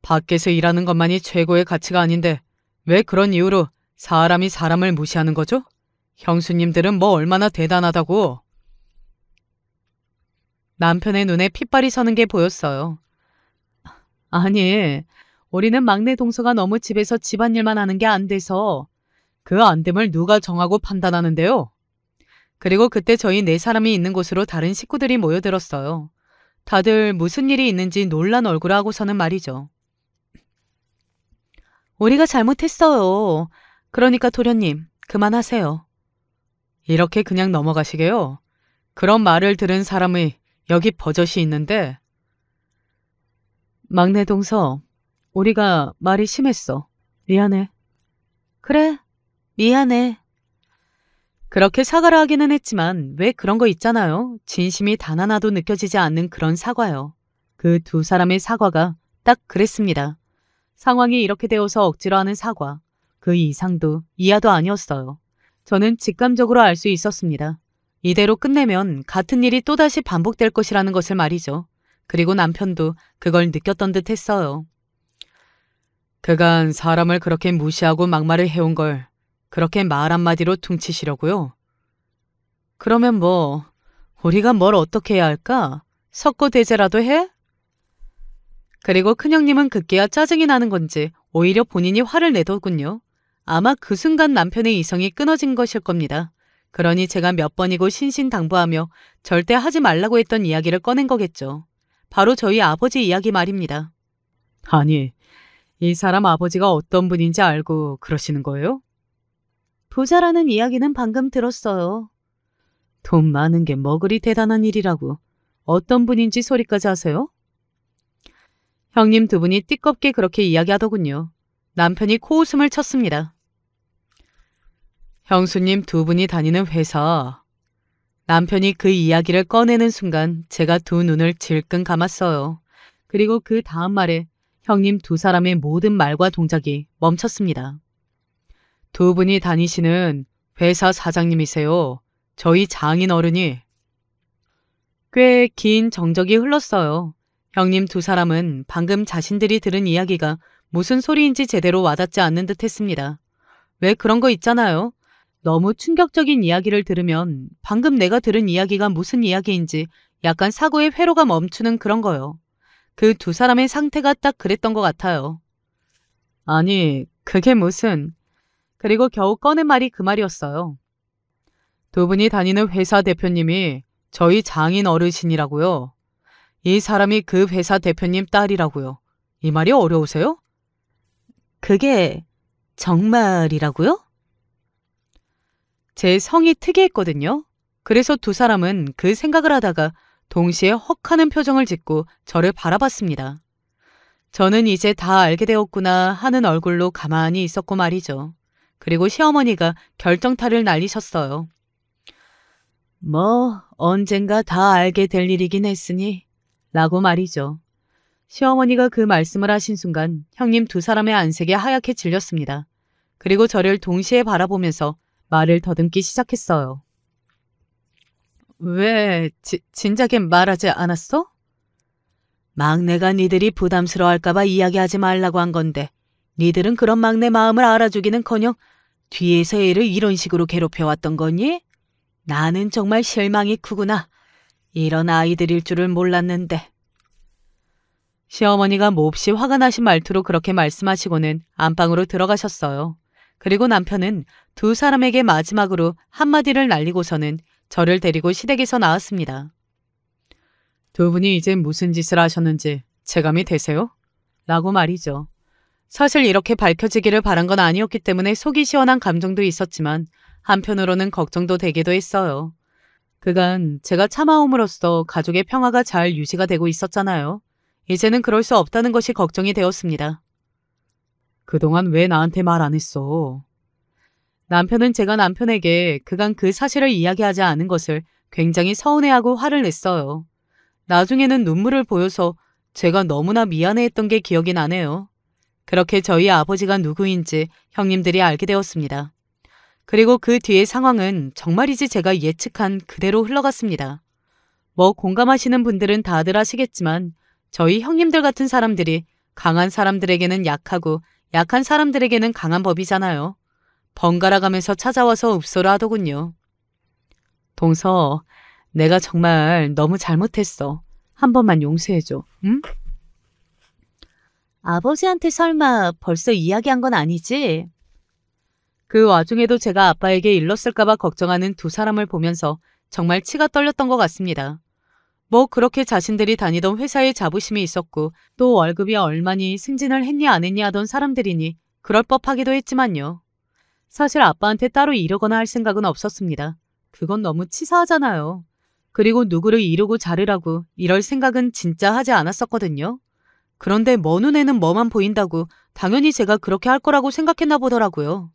밖에서 일하는 것만이 최고의 가치가 아닌데 왜 그런 이유로 사람이 사람을 무시하는 거죠? 형수님들은 뭐 얼마나 대단하다고. 남편의 눈에 핏발이 서는 게 보였어요. 아니, 우리는 막내 동서가 너무 집에서 집안일만 하는 게 안 돼서 그 안 됨을 누가 정하고 판단하는데요. 그리고 그때 저희 네 사람이 있는 곳으로 다른 식구들이 모여들었어요. 다들 무슨 일이 있는지 놀란 얼굴을 하고서는 말이죠. 우리가 잘못했어요. 그러니까 도련님, 그만하세요. 이렇게 그냥 넘어가시게요? 그런 말을 들은 사람이 여기 버젓이 있는데. 막내 동서, 우리가 말이 심했어. 미안해. 그래, 미안해. 그렇게 사과를 하기는 했지만 왜 그런 거 있잖아요. 진심이 단 하나도 느껴지지 않는 그런 사과요. 그 두 사람의 사과가 딱 그랬습니다. 상황이 이렇게 되어서 억지로 하는 사과. 그 이상도 이하도 아니었어요. 저는 직감적으로 알 수 있었습니다. 이대로 끝내면 같은 일이 또다시 반복될 것이라는 것을 말이죠. 그리고 남편도 그걸 느꼈던 듯 했어요. 그간 사람을 그렇게 무시하고 막말을 해온 걸 그렇게 말 한마디로 퉁치시려고요? 그러면 뭐 우리가 뭘 어떻게 해야 할까? 석고대죄라도 해? 그리고 큰형님은 급기야 짜증이 나는 건지 오히려 본인이 화를 내더군요. 아마 그 순간 남편의 이성이 끊어진 것일 겁니다. 그러니 제가 몇 번이고 신신당부하며 절대 하지 말라고 했던 이야기를 꺼낸 거겠죠. 바로 저희 아버지 이야기 말입니다. 아니, 이 사람 아버지가 어떤 분인지 알고 그러시는 거예요? 부자라는 이야기는 방금 들었어요. 돈 많은 게 뭐 그리 대단한 일이라고. 어떤 분인지 소리까지 하세요? 형님 두 분이 띠껍게 그렇게 이야기하더군요. 남편이 코웃음을 쳤습니다. 형수님 두 분이 다니는 회사. 남편이 그 이야기를 꺼내는 순간 제가 두 눈을 질끈 감았어요. 그리고 그 다음 말에 형님 두 사람의 모든 말과 동작이 멈췄습니다. 두 분이 다니시는 회사 사장님이세요. 저희 장인 어른이. 꽤 긴 정적이 흘렀어요. 형님 두 사람은 방금 자신들이 들은 이야기가 무슨 소리인지 제대로 와닿지 않는 듯 했습니다. 왜 그런 거 있잖아요. 너무 충격적인 이야기를 들으면 방금 내가 들은 이야기가 무슨 이야기인지 약간 사고의 회로가 멈추는 그런 거요. 그 두 사람의 상태가 딱 그랬던 것 같아요. 아니, 그게 무슨... 그리고 겨우 꺼낸 말이 그 말이었어요. 두 분이 다니는 회사 대표님이 저희 장인 어르신이라고요. 이 사람이 그 회사 대표님 딸이라고요. 이 말이 어려우세요? 그게 정말이라고요? 제 성이 특이했거든요. 그래서 두 사람은 그 생각을 하다가 동시에 헉하는 표정을 짓고 저를 바라봤습니다. 저는 이제 다 알게 되었구나 하는 얼굴로 가만히 있었고 말이죠. 그리고 시어머니가 결정타를 날리셨어요. 뭐 언젠가 다 알게 될 일이긴 했으니 라고 말이죠. 시어머니가 그 말씀을 하신 순간 형님 두 사람의 안색이 하얗게 질렸습니다. 그리고 저를 동시에 바라보면서 말을 더듬기 시작했어요. 왜 진작에 말하지 않았어? 막내가 니들이 부담스러워할까봐 이야기하지 말라고 한 건데 니들은 그런 막내 마음을 알아주기는커녕 뒤에서 애를 이런 식으로 괴롭혀왔던 거니? 나는 정말 실망이 크구나. 이런 아이들일 줄을 몰랐는데. 시어머니가 몹시 화가 나신 말투로 그렇게 말씀하시고는 안방으로 들어가셨어요. 그리고 남편은 두 사람에게 마지막으로 한마디를 날리고서는 저를 데리고 시댁에서 나왔습니다. 두 분이 이제 무슨 짓을 하셨는지 체감이 되세요? 라고 말이죠. 사실 이렇게 밝혀지기를 바란 건 아니었기 때문에 속이 시원한 감정도 있었지만 한편으로는 걱정도 되기도 했어요. 그간 제가 참아옴으로써 가족의 평화가 잘 유지가 되고 있었잖아요. 이제는 그럴 수 없다는 것이 걱정이 되었습니다. 그동안 왜 나한테 말 안 했어? 남편은 제가 남편에게 그간 그 사실을 이야기하지 않은 것을 굉장히 서운해하고 화를 냈어요. 나중에는 눈물을 보여서 제가 너무나 미안해했던 게 기억이 나네요. 그렇게 저희 아버지가 누구인지 형님들이 알게 되었습니다. 그리고 그 뒤의 상황은 정말이지 제가 예측한 그대로 흘러갔습니다. 뭐 공감하시는 분들은 다들 아시겠지만 저희 형님들 같은 사람들이 강한 사람들에게는 약하고 약한 사람들에게는 강한 법이잖아요. 번갈아 가면서 찾아와서 읍소를 하더군요. 동서, 내가 정말 너무 잘못했어. 한 번만 용서해줘, 응? 아버지한테 설마 벌써 이야기한 건 아니지? 그 와중에도 제가 아빠에게 일렀을까봐 걱정하는 두 사람을 보면서 정말 치가 떨렸던 것 같습니다. 뭐 그렇게 자신들이 다니던 회사에 자부심이 있었고 또 월급이 얼마니 승진을 했니 안 했니 하던 사람들이니 그럴 법하기도 했지만요. 사실 아빠한테 따로 이러거나 할 생각은 없었습니다. 그건 너무 치사하잖아요. 그리고 누구를 이루고 자르라고 이럴 생각은 진짜 하지 않았었거든요. 그런데 먼 눈에는 뭐만 보인다고 당연히 제가 그렇게 할 거라고 생각했나 보더라고요.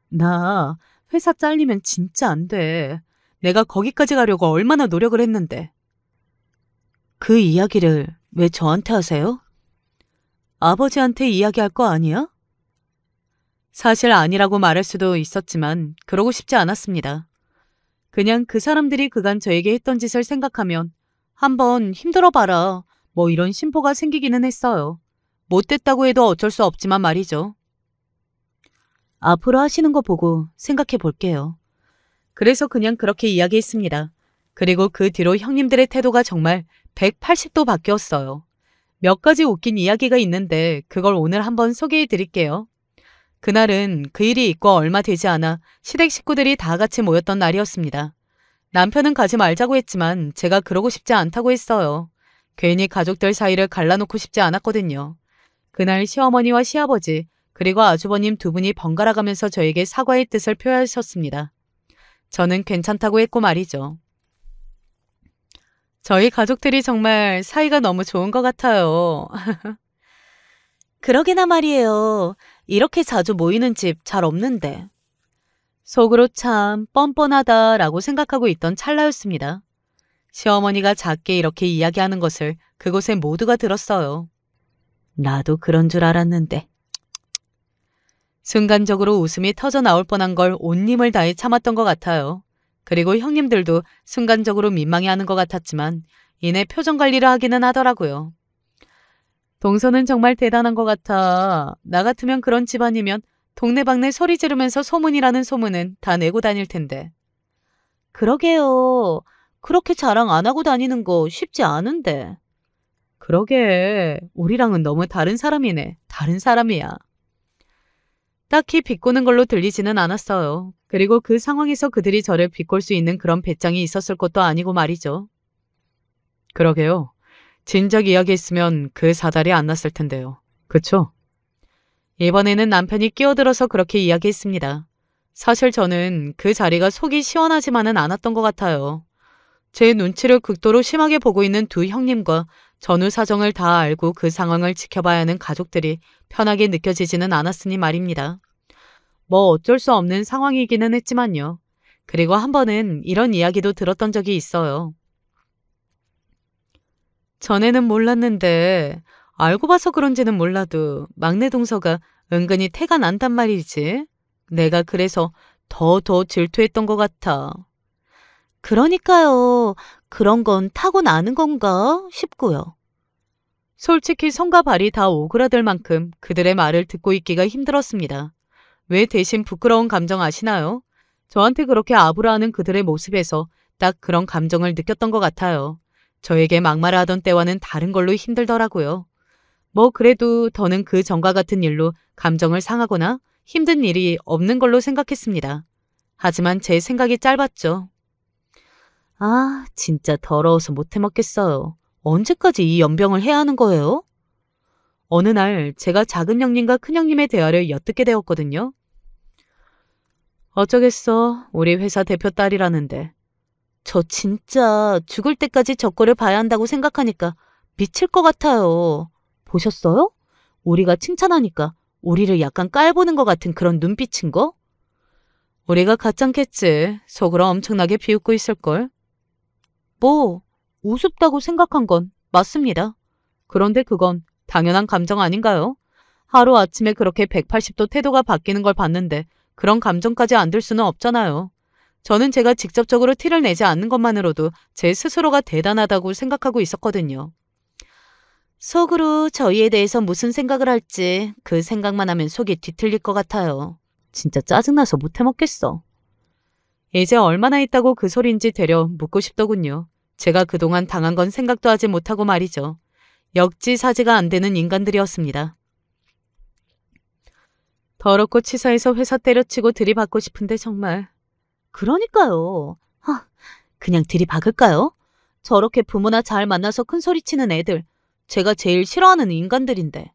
나 회사 잘리면 진짜 안 돼. 내가 거기까지 가려고 얼마나 노력을 했는데. 그 이야기를 왜 저한테 하세요? 아버지한테 이야기할 거 아니야? 사실 아니라고 말할 수도 있었지만 그러고 싶지 않았습니다. 그냥 그 사람들이 그간 저에게 했던 짓을 생각하면 한번 힘들어봐라 뭐 이런 심보가 생기기는 했어요. 못됐다고 해도 어쩔 수 없지만 말이죠. 앞으로 하시는 거 보고 생각해 볼게요. 그래서 그냥 그렇게 이야기했습니다. 그리고 그 뒤로 형님들의 태도가 정말 180도 바뀌었어요. 몇 가지 웃긴 이야기가 있는데 그걸 오늘 한번 소개해 드릴게요. 그날은 그 일이 있고 얼마 되지 않아 시댁 식구들이 다 같이 모였던 날이었습니다. 남편은 가지 말자고 했지만 제가 그러고 싶지 않다고 했어요. 괜히 가족들 사이를 갈라놓고 싶지 않았거든요. 그날 시어머니와 시아버지 그리고 아주버님 두 분이 번갈아 가면서 저에게 사과의 뜻을 표하셨습니다. 저는 괜찮다고 했고 말이죠. 저희 가족들이 정말 사이가 너무 좋은 것 같아요. 그러게나 말이에요. 이렇게 자주 모이는 집 잘 없는데. 속으로 참 뻔뻔하다라고 생각하고 있던 찰나였습니다. 시어머니가 작게 이렇게 이야기하는 것을 그곳에 모두가 들었어요. 나도 그런 줄 알았는데. 순간적으로 웃음이 터져 나올 뻔한 걸 온 힘을 다해 참았던 것 같아요. 그리고 형님들도 순간적으로 민망해하는 것 같았지만 이내 표정 관리를 하기는 하더라고요. 동서는 정말 대단한 것 같아. 나 같으면 그런 집안이면 동네방네 소리 지르면서 소문이라는 소문은 다 내고 다닐 텐데. 그러게요. 그렇게 자랑 안 하고 다니는 거 쉽지 않은데. 그러게. 우리랑은 너무 다른 사람이네. 다른 사람이야. 딱히 비꼬는 걸로 들리지는 않았어요. 그리고 그 상황에서 그들이 저를 비꼴 수 있는 그런 배짱이 있었을 것도 아니고 말이죠. 그러게요. 진작 이야기했으면 그 사달이 안 났을 텐데요. 그쵸? 이번에는 남편이 끼어들어서 그렇게 이야기했습니다. 사실 저는 그 자리가 속이 시원하지만은 않았던 것 같아요. 제 눈치를 극도로 심하게 보고 있는 두 형님과 전후 사정을 다 알고 그 상황을 지켜봐야 하는 가족들이 편하게 느껴지지는 않았으니 말입니다. 뭐 어쩔 수 없는 상황이기는 했지만요. 그리고 한 번은 이런 이야기도 들었던 적이 있어요. 전에는 몰랐는데 알고 봐서 그런지는 몰라도 막내 동서가 은근히 태가 난단 말이지. 내가 그래서 더 질투했던 것 같아. 그러니까요. 그런 건 타고나는 건가 싶고요. 솔직히 손과 발이 다 오그라들 만큼 그들의 말을 듣고 있기가 힘들었습니다. 왜 대신 부끄러운 감정 아시나요? 저한테 그렇게 아부라하는 그들의 모습에서 딱 그런 감정을 느꼈던 것 같아요. 저에게 막말을 하던 때와는 다른 걸로 힘들더라고요. 뭐 그래도 더는 그 전과 같은 일로 감정을 상하거나 힘든 일이 없는 걸로 생각했습니다. 하지만 제 생각이 짧았죠. 아, 진짜 더러워서 못 해먹겠어요. 언제까지 이 연병을 해야 하는 거예요? 어느 날 제가 작은 형님과 큰 형님의 대화를 엿듣게 되었거든요. 어쩌겠어. 우리 회사 대표 딸이라는데. 저 진짜 죽을 때까지 저 꼴을 봐야 한다고 생각하니까 미칠 것 같아요. 보셨어요? 우리가 칭찬하니까 우리를 약간 깔보는 것 같은 그런 눈빛인 거? 우리가 가짠겠지. 속으로 엄청나게 비웃고 있을걸. 뭐 우습다고 생각한 건 맞습니다. 그런데 그건 당연한 감정 아닌가요? 하루아침에 그렇게 180도 태도가 바뀌는 걸 봤는데 그런 감정까지 안 들 수는 없잖아요. 저는 제가 직접적으로 티를 내지 않는 것만으로도 제 스스로가 대단하다고 생각하고 있었거든요. 속으로 저희에 대해서 무슨 생각을 할지 그 생각만 하면 속이 뒤틀릴 것 같아요. 진짜 짜증나서 못 해먹겠어. 이제 얼마나 있다고 그 소린지 되려 묻고 싶더군요. 제가 그동안 당한 건 생각도 하지 못하고 말이죠. 역지사지가 안 되는 인간들이었습니다. 더럽고 치사해서 회사 때려치고 들이받고 싶은데 정말. 그러니까요. 그냥 들이박을까요? 저렇게 부모나 잘 만나서 큰 소리치는 애들. 제가 제일 싫어하는 인간들인데.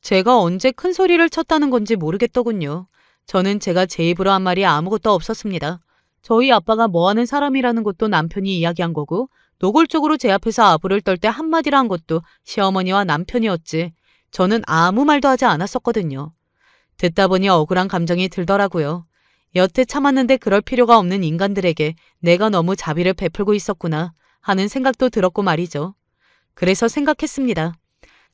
제가 언제 큰 소리를 쳤다는 건지 모르겠더군요. 저는 제가 제 입으로 한 말이 아무것도 없었습니다. 저희 아빠가 뭐하는 사람이라는 것도 남편이 이야기한 거고 노골적으로 제 앞에서 아부를 떨 때 한마디라 한 것도 시어머니와 남편이었지. 저는 아무 말도 하지 않았었거든요. 듣다 보니 억울한 감정이 들더라고요. 여태 참았는데 그럴 필요가 없는 인간들에게 내가 너무 자비를 베풀고 있었구나 하는 생각도 들었고 말이죠. 그래서 생각했습니다.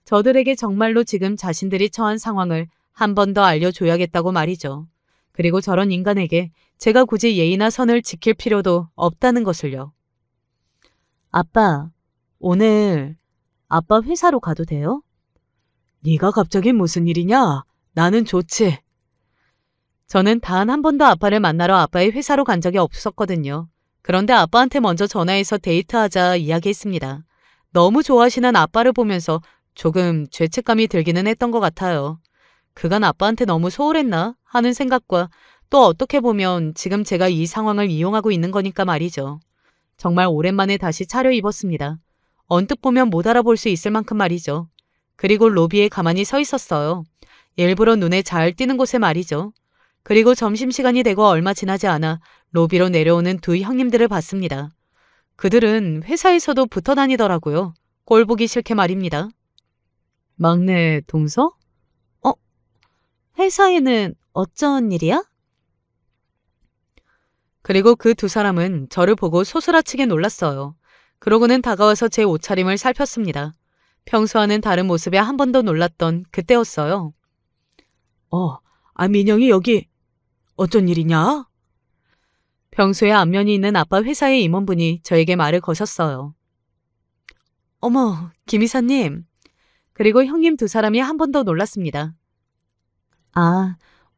저들에게 정말로 지금 자신들이 처한 상황을 한 번 더 알려줘야겠다고 말이죠. 그리고 저런 인간에게 제가 굳이 예의나 선을 지킬 필요도 없다는 것을요. 아빠, 오늘 아빠 회사로 가도 돼요? 네가 갑자기 무슨 일이냐? 나는 좋지. 저는 단 한 번도 아빠를 만나러 아빠의 회사로 간 적이 없었거든요. 그런데 아빠한테 먼저 전화해서 데이트하자 이야기했습니다. 너무 좋아하시는 아빠를 보면서 조금 죄책감이 들기는 했던 것 같아요. 그간 아빠한테 너무 소홀했나 하는 생각과 또 어떻게 보면 지금 제가 이 상황을 이용하고 있는 거니까 말이죠. 정말 오랜만에 다시 차려입었습니다. 언뜻 보면 못 알아볼 수 있을 만큼 말이죠. 그리고 로비에 가만히 서 있었어요. 일부러 눈에 잘 띄는 곳에 말이죠. 그리고 점심시간이 되고 얼마 지나지 않아 로비로 내려오는 두 형님들을 봤습니다. 그들은 회사에서도 붙어 다니더라고요. 꼴 보기 싫게 말입니다. 막내 동서? 회사에는 어쩐 일이야? 그리고 그 두 사람은 저를 보고 소스라치게 놀랐어요. 그러고는 다가와서 제 옷차림을 살폈습니다. 평소와는 다른 모습에 한 번 더 놀랐던 그때였어요. 민영이 여기 어쩐 일이냐? 평소에 안면이 있는 아빠 회사의 임원분이 저에게 말을 거셨어요. 어머, 김 이사님. 그리고 형님 두 사람이 한 번 더 놀랐습니다.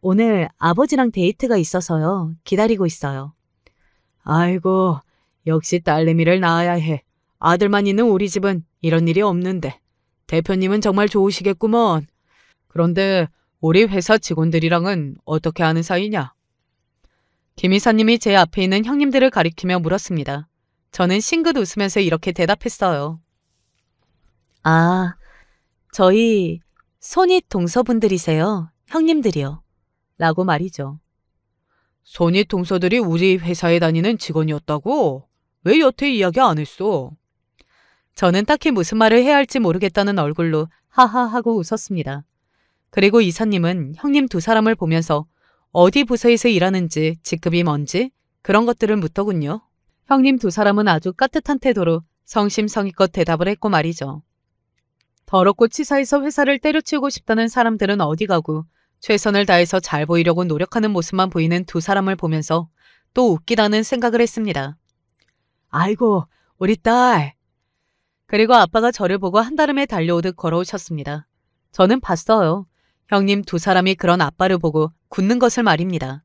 오늘 아버지랑 데이트가 있어서요. 기다리고 있어요. 아이고, 역시 딸내미를 낳아야 해. 아들만 있는 우리 집은 이런 일이 없는데. 대표님은 정말 좋으시겠구먼. 그런데 우리 회사 직원들이랑은 어떻게 아는 사이냐? 김 이사님이 제 앞에 있는 형님들을 가리키며 물었습니다. 저는 싱긋 웃으면서 이렇게 대답했어요. 저희 손윗 동서분들이세요. 형님들이요. 라고 말이죠. 손윗 동서들이 우리 회사에 다니는 직원이었다고? 왜 여태 이야기 안 했어? 저는 딱히 무슨 말을 해야 할지 모르겠다는 얼굴로 하하하고 웃었습니다. 그리고 이사님은 형님 두 사람을 보면서 어디 부서에서 일하는지, 직급이 뭔지 그런 것들을 묻더군요. 형님 두 사람은 아주 깍듯한 태도로 성심성의껏 대답을 했고 말이죠. 더럽고 치사해서 회사를 때려치우고 싶다는 사람들은 어디 가고 최선을 다해서 잘 보이려고 노력하는 모습만 보이는 두 사람을 보면서 또 웃기다는 생각을 했습니다. 아이고, 우리 딸. 그리고 아빠가 저를 보고 한달음에 달려오듯 걸어오셨습니다. 저는 봤어요. 형님 두 사람이 그런 아빠를 보고 굳는 것을 말입니다.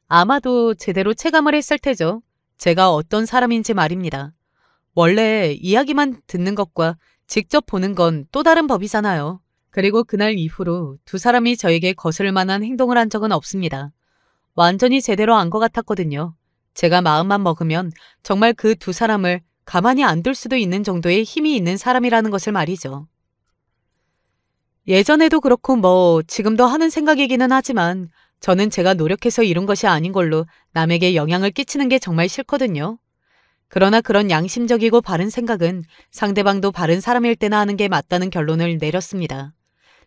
아마도 제대로 체감을 했을 테죠. 제가 어떤 사람인지 말입니다. 원래 이야기만 듣는 것과 직접 보는 건 또 다른 법이잖아요. 그리고 그날 이후로 두 사람이 저에게 거스를 만한 행동을 한 적은 없습니다. 완전히 제대로 안 것 같았거든요. 제가 마음만 먹으면 정말 그 두 사람을 가만히 안 둘 수도 있는 정도의 힘이 있는 사람이라는 것을 말이죠. 예전에도 그렇고 지금도 하는 생각이기는 하지만 저는 제가 노력해서 이룬 것이 아닌 걸로 남에게 영향을 끼치는 게 정말 싫거든요. 그러나 그런 양심적이고 바른 생각은 상대방도 바른 사람일 때나 하는 게 맞다는 결론을 내렸습니다.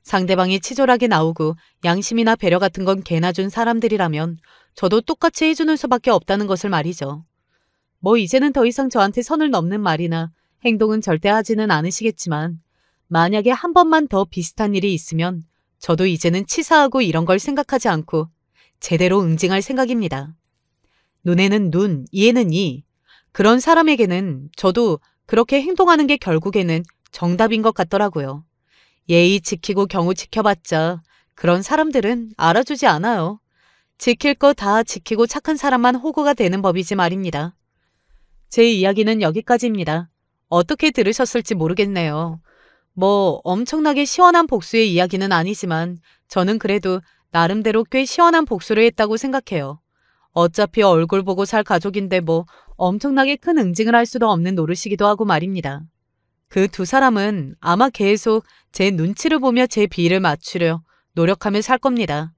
상대방이 치졸하게 나오고 양심이나 배려 같은 건 개나 준 사람들이라면 저도 똑같이 해주는 수밖에 없다는 것을 말이죠. 이제는 더 이상 저한테 선을 넘는 말이나 행동은 절대 하지는 않으시겠지만 만약에 한 번만 더 비슷한 일이 있으면 저도 이제는 치사하고 이런 걸 생각하지 않고 제대로 응징할 생각입니다. 눈에는 눈, 이에는 이. 그런 사람에게는 저도 그렇게 행동하는 게 결국에는 정답인 것 같더라고요. 예의 지키고 경우 지켜봤자 그런 사람들은 알아주지 않아요. 지킬 거 다 지키고 착한 사람만 호구가 되는 법이지 말입니다. 제 이야기는 여기까지입니다. 어떻게 들으셨을지 모르겠네요. 엄청나게 시원한 복수의 이야기는 아니지만 저는 그래도 나름대로 꽤 시원한 복수를 했다고 생각해요. 어차피 얼굴 보고 살 가족인데 엄청나게 큰 응징을 할 수도 없는 노릇이기도 하고 말입니다. 그 두 사람은 아마 계속 제 눈치를 보며 제 비위를 맞추려 노력하며 살 겁니다.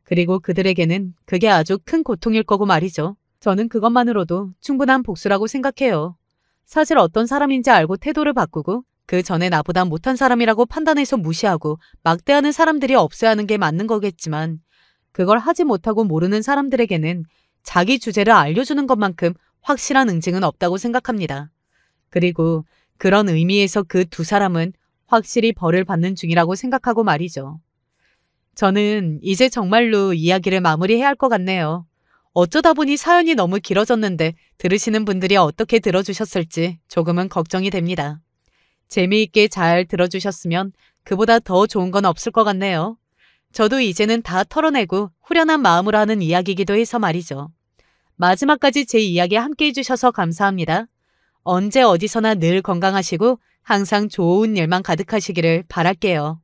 그리고 그들에게는 그게 아주 큰 고통일 거고 말이죠. 저는 그것만으로도 충분한 복수라고 생각해요. 사실 어떤 사람인지 알고 태도를 바꾸고 그 전에 나보다 못한 사람이라고 판단해서 무시하고 막대하는 사람들이 없어야 하는 게 맞는 거겠지만 그걸 하지 못하고 모르는 사람들에게는 자기 주제를 알려주는 것만큼 확실한 응징은 없다고 생각합니다. 그리고 그런 의미에서 그 두 사람은 확실히 벌을 받는 중이라고 생각하고 말이죠. 저는 이제 정말로 이야기를 마무리해야 할 것 같네요. 어쩌다 보니 사연이 너무 길어졌는데 들으시는 분들이 어떻게 들어주셨을지 조금은 걱정이 됩니다. 재미있게 잘 들어주셨으면 그보다 더 좋은 건 없을 것 같네요. 저도 이제는 다 털어내고 후련한 마음으로 하는 이야기이기도 해서 말이죠. 마지막까지 제 이야기 함께 해주셔서 감사합니다. 언제 어디서나 늘 건강하시고 항상 좋은 일만 가득하시기를 바랄게요.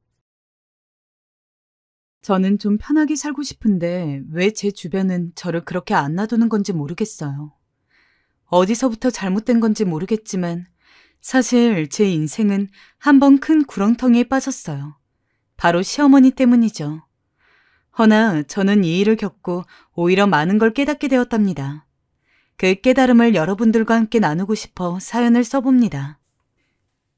저는 좀 편하게 살고 싶은데 왜 제 주변은 저를 그렇게 안 놔두는 건지 모르겠어요. 어디서부터 잘못된 건지 모르겠지만 사실 제 인생은 한 번 큰 구렁텅이에 빠졌어요. 바로 시어머니 때문이죠. 허나 저는 이 일을 겪고 오히려 많은 걸 깨닫게 되었답니다. 그 깨달음을 여러분들과 함께 나누고 싶어 사연을 써봅니다.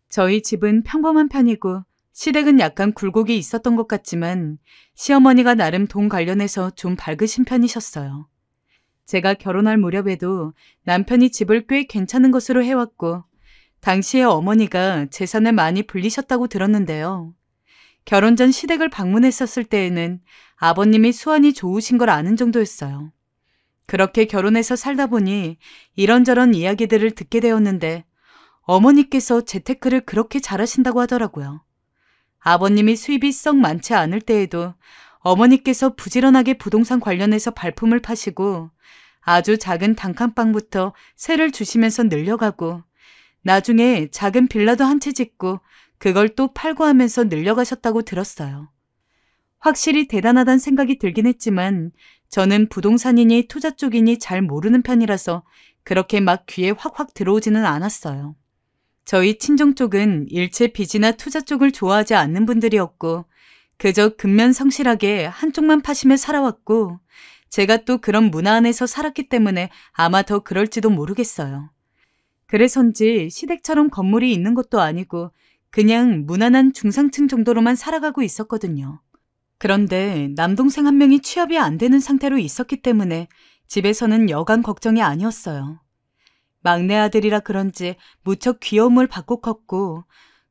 저희 집은 평범한 편이고 시댁은 약간 굴곡이 있었던 것 같지만 시어머니가 나름 돈 관련해서 좀 밝으신 편이셨어요. 제가 결혼할 무렵에도 남편이 집을 꽤 괜찮은 것으로 해왔고 당시에 어머니가 재산을 많이 불리셨다고 들었는데요. 결혼 전 시댁을 방문했었을 때에는 아버님이 수완이 좋으신 걸 아는 정도였어요. 그렇게 결혼해서 살다 보니 이런저런 이야기들을 듣게 되었는데 어머니께서 재테크를 그렇게 잘하신다고 하더라고요. 아버님이 수입이 썩 많지 않을 때에도 어머니께서 부지런하게 부동산 관련해서 발품을 파시고 아주 작은 단칸방부터 세를 주시면서 늘려가고 나중에 작은 빌라도 한 채 짓고 그걸 또 팔고 하면서 늘려가셨다고 들었어요. 확실히 대단하다는 생각이 들긴 했지만 저는 부동산이니 투자 쪽이니 잘 모르는 편이라서 그렇게 막 귀에 확확 들어오지는 않았어요. 저희 친정 쪽은 일체 빚이나 투자 쪽을 좋아하지 않는 분들이었고 그저 근면성실하게 한쪽만 파시며 살아왔고 제가 또 그런 문화 안에서 살았기 때문에 아마 더 그럴지도 모르겠어요. 그래서인지 시댁처럼 건물이 있는 것도 아니고 그냥 무난한 중상층 정도로만 살아가고 있었거든요. 그런데 남동생 한 명이 취업이 안 되는 상태로 있었기 때문에 집에서는 여간 걱정이 아니었어요. 막내 아들이라 그런지 무척 귀여움을 받고 컸고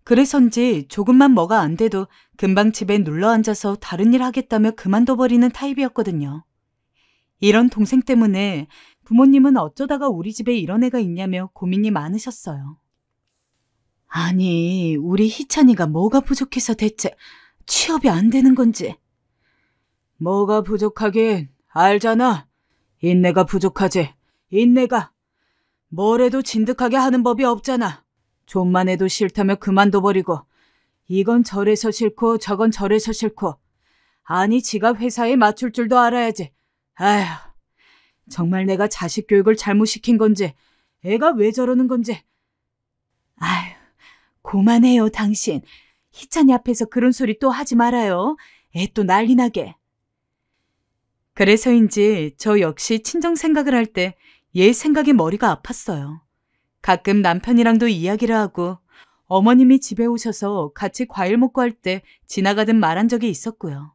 그래서인지 조금만 뭐가 안 돼도 금방 집에 눌러앉아서 다른 일 하겠다며 그만둬버리는 타입이었거든요. 이런 동생 때문에 부모님은 어쩌다가 우리 집에 이런 애가 있냐며 고민이 많으셨어요. 아니, 우리 희찬이가 뭐가 부족해서 대체 취업이 안 되는 건지. 뭐가 부족하긴 알잖아. 인내가 부족하지. 인내가. 뭐래도 진득하게 하는 법이 없잖아. 좀만 해도 싫다며 그만둬버리고 이건 저래서 싫고 저건 저래서 싫고 아니 지가 회사에 맞출 줄도 알아야지. 아휴, 정말 내가 자식 교육을 잘못시킨 건지 애가 왜 저러는 건지. 아휴, 그만해요 당신. 희찬이 앞에서 그런 소리 또 하지 말아요. 애 또 난리 나게. 그래서인지 저 역시 친정 생각을 할 때 얘 생각에 머리가 아팠어요. 가끔 남편이랑도 이야기를 하고 어머님이 집에 오셔서 같이 과일 먹고 할 때 지나가듯 말한 적이 있었고요.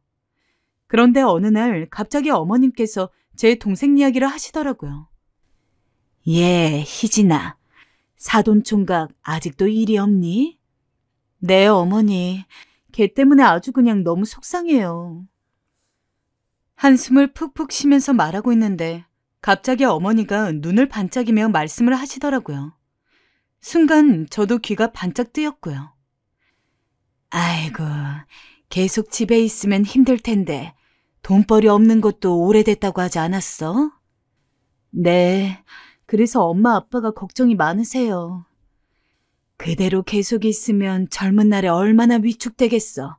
그런데 어느 날 갑자기 어머님께서 제 동생 이야기를 하시더라고요. 희진아, 사돈총각 아직도 일이 없니? 네, 어머니. 걔 때문에 아주 그냥 너무 속상해요. 한숨을 푹푹 쉬면서 말하고 있는데 갑자기 어머니가 눈을 반짝이며 말씀을 하시더라고요. 순간 저도 귀가 반짝 뜨였고요. 아이고, 계속 집에 있으면 힘들 텐데 돈벌이 없는 것도 오래됐다고 하지 않았어? 네, 그래서 엄마 아빠가 걱정이 많으세요. 그대로 계속 있으면 젊은 날에 얼마나 위축되겠어.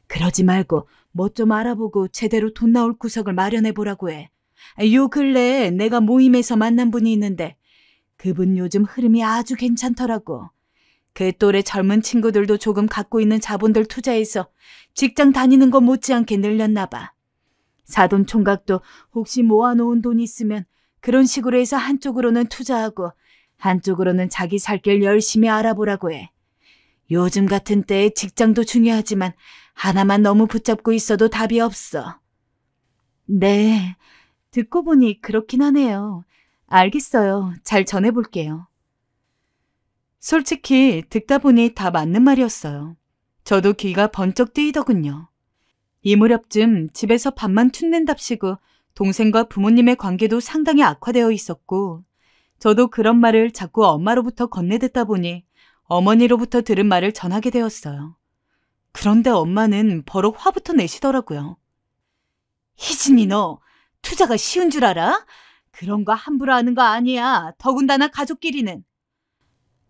그러지 말고 뭐 좀 알아보고 제대로 돈 나올 구석을 마련해보라고 해. 요 근래에 내가 모임에서 만난 분이 있는데 그분 요즘 흐름이 아주 괜찮더라고. 그 또래 젊은 친구들도 조금 갖고 있는 자본들 투자해서 직장 다니는 거 못지않게 늘렸나 봐. 사돈 총각도 혹시 모아놓은 돈 있으면 그런 식으로 해서 한쪽으로는 투자하고 한쪽으로는 자기 살 길 열심히 알아보라고 해. 요즘 같은 때에 직장도 중요하지만 하나만 너무 붙잡고 있어도 답이 없어. 네, 듣고 보니 그렇긴 하네요. 알겠어요. 잘 전해볼게요. 솔직히 듣다 보니 다 맞는 말이었어요. 저도 귀가 번쩍 뜨이더군요. 이 무렵쯤 집에서 밥만 툰낸답시고 동생과 부모님의 관계도 상당히 악화되어 있었고 저도 그런 말을 자꾸 엄마로부터 건네듣다 보니 어머니로부터 들은 말을 전하게 되었어요. 그런데 엄마는 버럭 화부터 내시더라고요. 희진이 너 투자가 쉬운 줄 알아? 그런 거 함부로 하는 거 아니야. 더군다나 가족끼리는.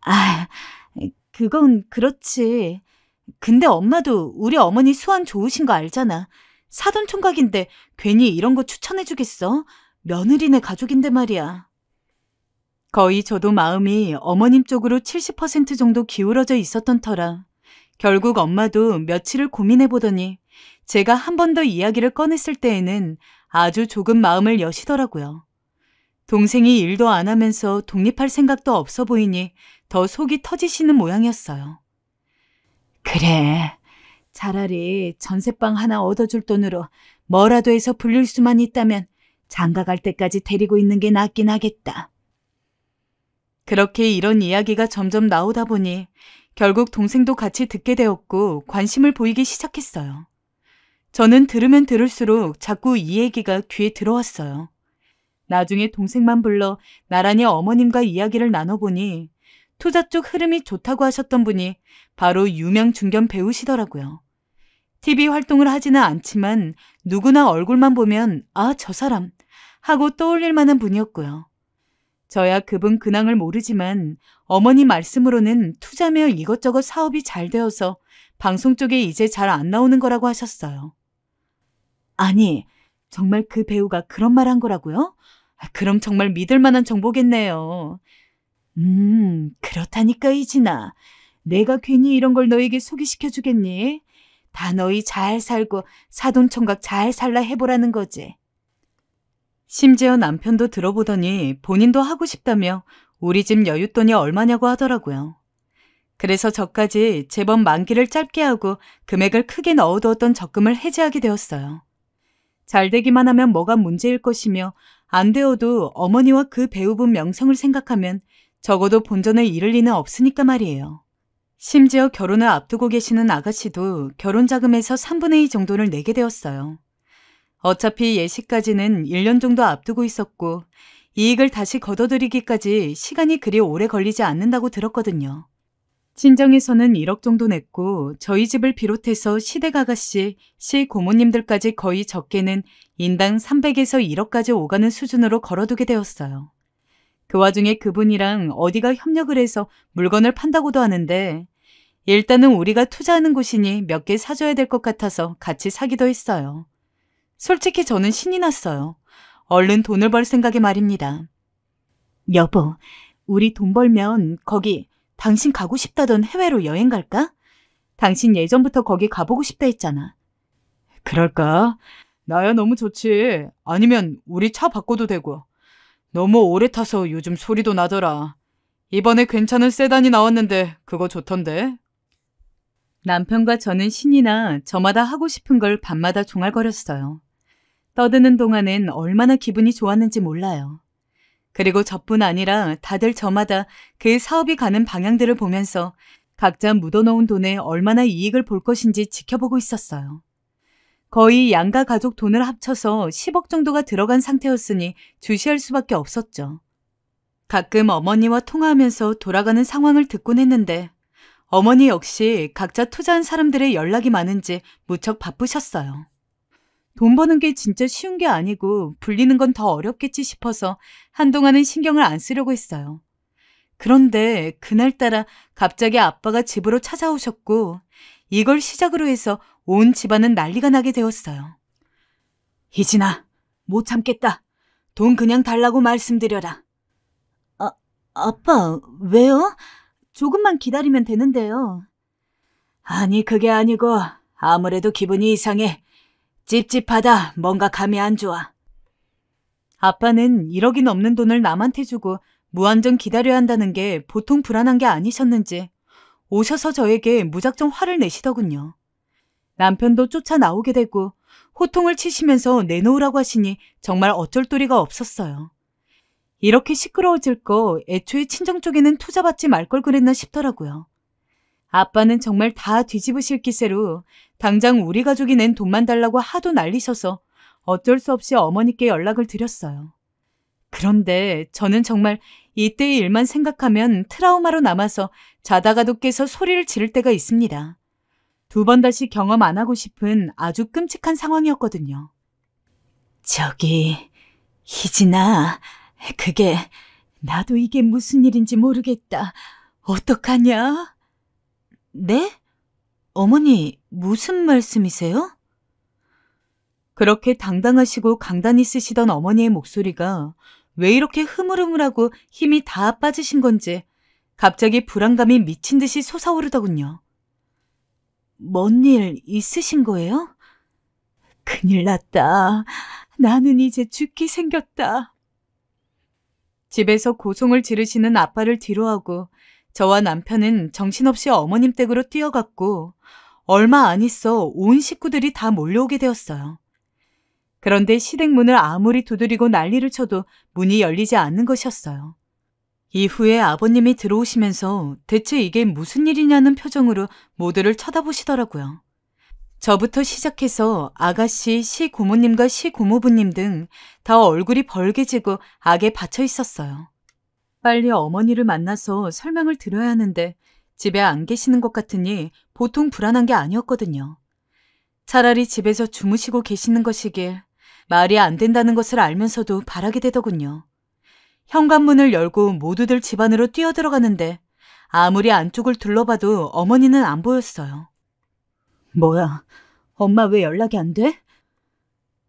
아, 그건 그렇지. 근데 엄마도 우리 어머니 수완 좋으신 거 알잖아. 사돈총각인데 괜히 이런 거 추천해주겠어? 며느리네 가족인데 말이야. 거의 저도 마음이 어머님 쪽으로 70% 정도 기울어져 있었던 터라 결국 엄마도 며칠을 고민해보더니 제가 한 번 더 이야기를 꺼냈을 때에는 아주 조금 마음을 여시더라고요. 동생이 일도 안 하면서 독립할 생각도 없어 보이니 더 속이 터지시는 모양이었어요. 그래, 차라리 전셋방 하나 얻어줄 돈으로 뭐라도 해서 불릴 수만 있다면 장가 갈 때까지 데리고 있는 게 낫긴 하겠다. 그렇게 이런 이야기가 점점 나오다 보니 결국 동생도 같이 듣게 되었고 관심을 보이기 시작했어요. 저는 들으면 들을수록 자꾸 이 얘기가 귀에 들어왔어요. 나중에 동생만 불러 나란히 어머님과 이야기를 나눠보니 투자 쪽 흐름이 좋다고 하셨던 분이 바로 유명 중견 배우시더라고요. TV 활동을 하지는 않지만 누구나 얼굴만 보면 아, 저 사람 하고 떠올릴 만한 분이었고요. 저야 그분 근황을 모르지만 어머니 말씀으로는 투자며 이것저것 사업이 잘 되어서 방송 쪽에 이제 잘 안 나오는 거라고 하셨어요. 아니, 정말 그 배우가 그런 말 한 거라고요? 그럼 정말 믿을 만한 정보겠네요. 그렇다니까 이진아. 내가 괜히 이런 걸 너에게 소개시켜 주겠니? 다 너희 잘 살고 사돈총각 잘 살라 해보라는 거지. 심지어 남편도 들어보더니 본인도 하고 싶다며 우리 집 여윳돈이 얼마냐고 하더라고요. 그래서 저까지 제법 만기를 짧게 하고 금액을 크게 넣어두었던 적금을 해지하게 되었어요. 잘 되기만 하면 뭐가 문제일 것이며 안 되어도 어머니와 그 배우분 명성을 생각하면 적어도 본전을 잃을 리는 없으니까 말이에요. 심지어 결혼을 앞두고 계시는 아가씨도 결혼 자금에서 3분의 2 정도를 내게 되었어요. 어차피 예식까지는 1년 정도 앞두고 있었고 이익을 다시 거둬들이기까지 시간이 그리 오래 걸리지 않는다고 들었거든요. 친정에서는 1억 정도 냈고 저희 집을 비롯해서 시댁 아가씨, 시 고모님들까지 거의 적게는 인당 300에서 1억까지 오가는 수준으로 걸어두게 되었어요. 그 와중에 그분이랑 어디가 협력을 해서 물건을 판다고도 하는데 일단은 우리가 투자하는 곳이니 몇 개 사줘야 될 것 같아서 같이 사기도 했어요. 솔직히 저는 신이 났어요. 얼른 돈을 벌 생각에 말입니다. 여보, 우리 돈 벌면 거기 당신 가고 싶다던 해외로 여행 갈까? 당신 예전부터 거기 가보고 싶다 했잖아. 그럴까? 나야 너무 좋지. 아니면 우리 차 바꿔도 되고. 너무 오래 타서 요즘 소리도 나더라. 이번에 괜찮은 세단이 나왔는데 그거 좋던데. 남편과 저는 신이 나 저마다 하고 싶은 걸 밤마다 종알거렸어요. 떠드는 동안엔 얼마나 기분이 좋았는지 몰라요. 그리고 저뿐 아니라 다들 저마다 그 사업이 가는 방향들을 보면서 각자 묻어놓은 돈에 얼마나 이익을 볼 것인지 지켜보고 있었어요. 거의 양가 가족 돈을 합쳐서 10억 정도가 들어간 상태였으니 주시할 수밖에 없었죠. 가끔 어머니와 통화하면서 돌아가는 상황을 듣곤 했는데 어머니 역시 각자 투자한 사람들의 연락이 많은지 무척 바쁘셨어요. 돈 버는 게 진짜 쉬운 게 아니고 불리는 건 더 어렵겠지 싶어서 한동안은 신경을 안 쓰려고 했어요. 그런데 그날따라 갑자기 아빠가 집으로 찾아오셨고 이걸 시작으로 해서 온 집안은 난리가 나게 되었어요. 희진아, 못 참겠다. 돈 그냥 달라고 말씀드려라. 아빠, 왜요? 조금만 기다리면 되는데요. 아니, 그게 아니고 아무래도 기분이 이상해. 찝찝하다. 뭔가 감이 안 좋아. 아빠는 1억이 넘는 돈을 남한테 주고 무한정 기다려야 한다는 게 보통 불안한 게 아니셨는지 오셔서 저에게 무작정 화를 내시더군요. 남편도 쫓아 나오게 되고 호통을 치시면서 내놓으라고 하시니 정말 어쩔 도리가 없었어요. 이렇게 시끄러워질 거 애초에 친정 쪽에는 투자받지 말 걸 그랬나 싶더라고요. 아빠는 정말 다 뒤집으실 기세로 당장 우리 가족이 낸 돈만 달라고 하도 난리셔서 어쩔 수 없이 어머니께 연락을 드렸어요. 그런데 저는 정말 이때의 일만 생각하면 트라우마로 남아서 자다가도 깨서 소리를 지를 때가 있습니다. 2번 다시 경험 안 하고 싶은 아주 끔찍한 상황이었거든요. 저기, 희진아, 그게 나도 이게 무슨 일인지 모르겠다. 어떡하냐? 네? 어머니, 무슨 말씀이세요? 그렇게 당당하시고 강단이 쓰시던 어머니의 목소리가 왜 이렇게 흐물흐물하고 힘이 다 빠지신 건지 갑자기 불안감이 미친 듯이 솟아오르더군요. 뭔 일 있으신 거예요? 큰일 났다. 나는 이제 죽기 생겼다. 집에서 고송을 지르시는 아빠를 뒤로하고 저와 남편은 정신없이 어머님 댁으로 뛰어갔고 얼마 안 있어 온 식구들이 다 몰려오게 되었어요. 그런데 시댁 문을 아무리 두드리고 난리를 쳐도 문이 열리지 않는 것이었어요. 이후에 아버님이 들어오시면서 대체 이게 무슨 일이냐는 표정으로 모두를 쳐다보시더라고요. 저부터 시작해서 아가씨, 시고모님과 시고모부님 등 다 얼굴이 벌개지고 악에 받쳐 있었어요. 빨리 어머니를 만나서 설명을 드려야 하는데 집에 안 계시는 것 같으니 보통 불안한 게 아니었거든요. 차라리 집에서 주무시고 계시는 것이길 말이 안 된다는 것을 알면서도 바라게 되더군요. 현관문을 열고 모두들 집 안으로 뛰어들어가는데 아무리 안쪽을 둘러봐도 어머니는 안 보였어요. 뭐야, 엄마 왜 연락이 안 돼?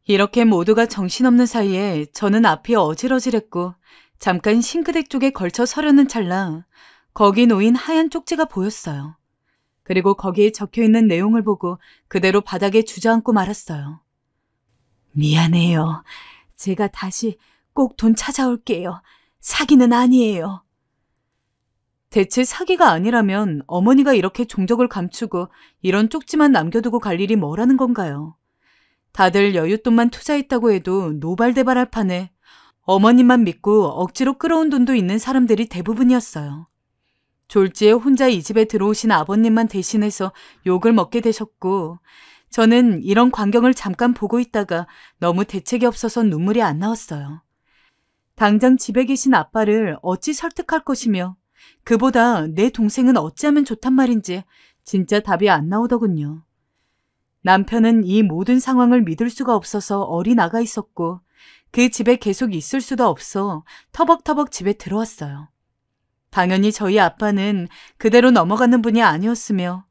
이렇게 모두가 정신없는 사이에 저는 앞이 어질어질했고 잠깐 싱크대 쪽에 걸쳐 서려는 찰나 거기 놓인 하얀 쪽지가 보였어요. 그리고 거기에 적혀있는 내용을 보고 그대로 바닥에 주저앉고 말았어요. 미안해요. 제가 다시 꼭 돈 찾아올게요. 사기는 아니에요. 대체 사기가 아니라면 어머니가 이렇게 종적을 감추고 이런 쪽지만 남겨두고 갈 일이 뭐라는 건가요? 다들 여윳돈만 투자했다고 해도 노발대발할 판에 어머님만 믿고 억지로 끌어온 돈도 있는 사람들이 대부분이었어요. 졸지에 혼자 이 집에 들어오신 아버님만 대신해서 욕을 먹게 되셨고 저는 이런 광경을 잠깐 보고 있다가 너무 대책이 없어서 눈물이 안 나왔어요. 당장 집에 계신 아빠를 어찌 설득할 것이며 그보다 내 동생은 어찌하면 좋단 말인지 진짜 답이 안 나오더군요. 남편은 이 모든 상황을 믿을 수가 없어서 어리나가 있었고 그 집에 계속 있을 수도 없어 터벅터벅 집에 들어왔어요. 당연히 저희 아빠는 그대로 넘어가는 분이 아니었으며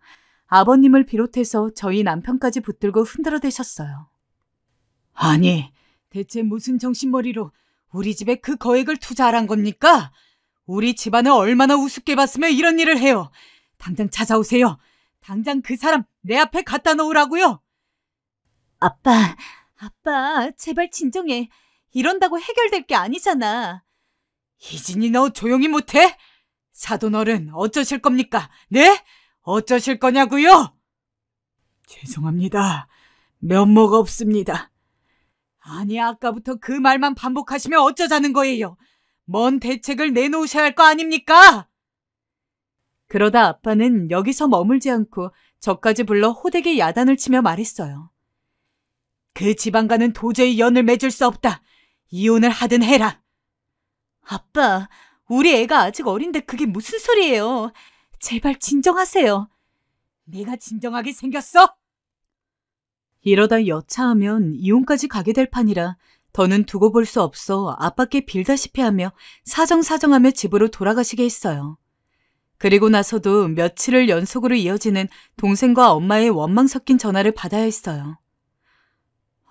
아버님을 비롯해서 저희 남편까지 붙들고 흔들어대셨어요. 아니, 대체 무슨 정신머리로 우리 집에 그 거액을 투자하란 겁니까? 우리 집안을 얼마나 우습게 봤으면 이런 일을 해요. 당장 찾아오세요. 당장 그 사람 내 앞에 갖다 놓으라고요. 아빠, 제발 진정해. 이런다고 해결될 게 아니잖아. 희진이 너 조용히 못해? 사돈 어른 어쩌실 겁니까? 네? 어쩌실 거냐고요? 죄송합니다. 면모가 없습니다. 아니, 아까부터 그 말만 반복하시면 어쩌자는 거예요? 뭔 대책을 내놓으셔야 할 거 아닙니까? 그러다 아빠는 여기서 머물지 않고 저까지 불러 호되게 야단을 치며 말했어요. 그 지방과는 도저히 연을 맺을 수 없다. 이혼을 하든 해라. 아빠, 우리 애가 아직 어린데 그게 무슨 소리예요? 제발 진정하세요. 내가 진정하게 생겼어? 이러다 여차하면 이혼까지 가게 될 판이라 더는 두고 볼 수 없어 아빠께 빌다시피 하며 사정사정하며 집으로 돌아가시게 했어요. 그리고 나서도 며칠을 연속으로 이어지는 동생과 엄마의 원망 섞인 전화를 받아야 했어요.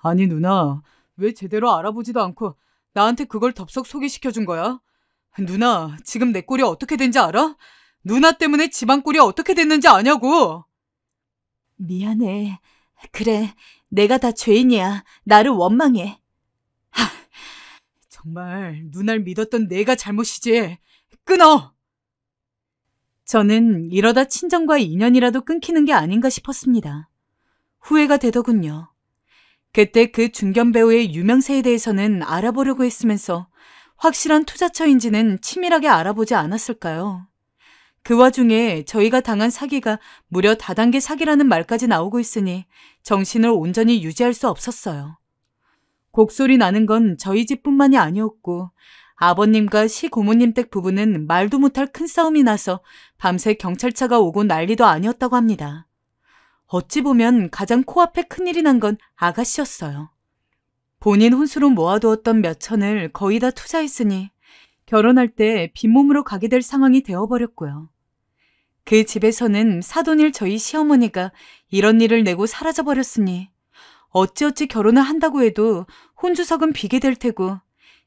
아니 누나, 왜 제대로 알아보지도 않고 나한테 그걸 덥석 소개시켜준 거야? 누나, 지금 내 꼴이 어떻게 된지 알아? 누나 때문에 집안 꼴이 어떻게 됐는지 아냐고. 미안해. 그래, 내가 다 죄인이야. 나를 원망해. 정말 누날 믿었던 내가 잘못이지. 끊어! 저는 이러다 친정과 인연이라도 끊기는 게 아닌가 싶었습니다. 후회가 되더군요. 그때 그 중견 배우의 유명세에 대해서는 알아보려고 했으면서 확실한 투자처인지는 치밀하게 알아보지 않았을까요? 그 와중에 저희가 당한 사기가 무려 다단계 사기라는 말까지 나오고 있으니 정신을 온전히 유지할 수 없었어요. 곡소리 나는 건 저희 집뿐만이 아니었고 아버님과 시고모님 댁 부부는 말도 못할 큰 싸움이 나서 밤새 경찰차가 오고 난리도 아니었다고 합니다. 어찌 보면 가장 코앞에 큰일이 난 건 아가씨였어요. 본인 혼수로 모아두었던 몇 천을 거의 다 투자했으니 결혼할 때 빈몸으로 가게 될 상황이 되어버렸고요. 그 집에서는 사돈일 저희 시어머니가 이런 일을 내고 사라져버렸으니 어찌어찌 결혼을 한다고 해도 혼주석은 비게 될 테고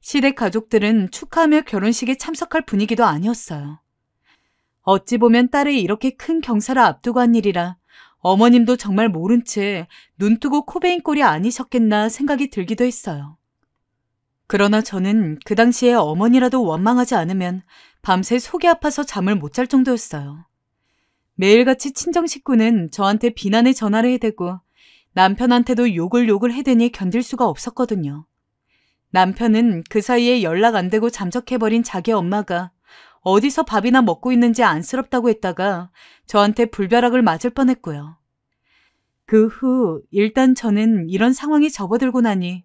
시댁 가족들은 축하하며 결혼식에 참석할 분위기도 아니었어요. 어찌 보면 딸의 이렇게 큰 경사를 앞두고 한 일이라 어머님도 정말 모른 채 눈뜨고 코베인 꼴이 아니셨겠나 생각이 들기도 했어요. 그러나 저는 그 당시에 어머니라도 원망하지 않으면 밤새 속이 아파서 잠을 못 잘 정도였어요. 매일같이 친정 식구는 저한테 비난의 전화를 해대고 남편한테도 욕을 해대니 견딜 수가 없었거든요. 남편은 그 사이에 연락 안 되고 잠적해버린 자기 엄마가 어디서 밥이나 먹고 있는지 안쓰럽다고 했다가 저한테 불벼락을 맞을 뻔했고요. 그 후 일단 저는 이런 상황에 접어들고 나니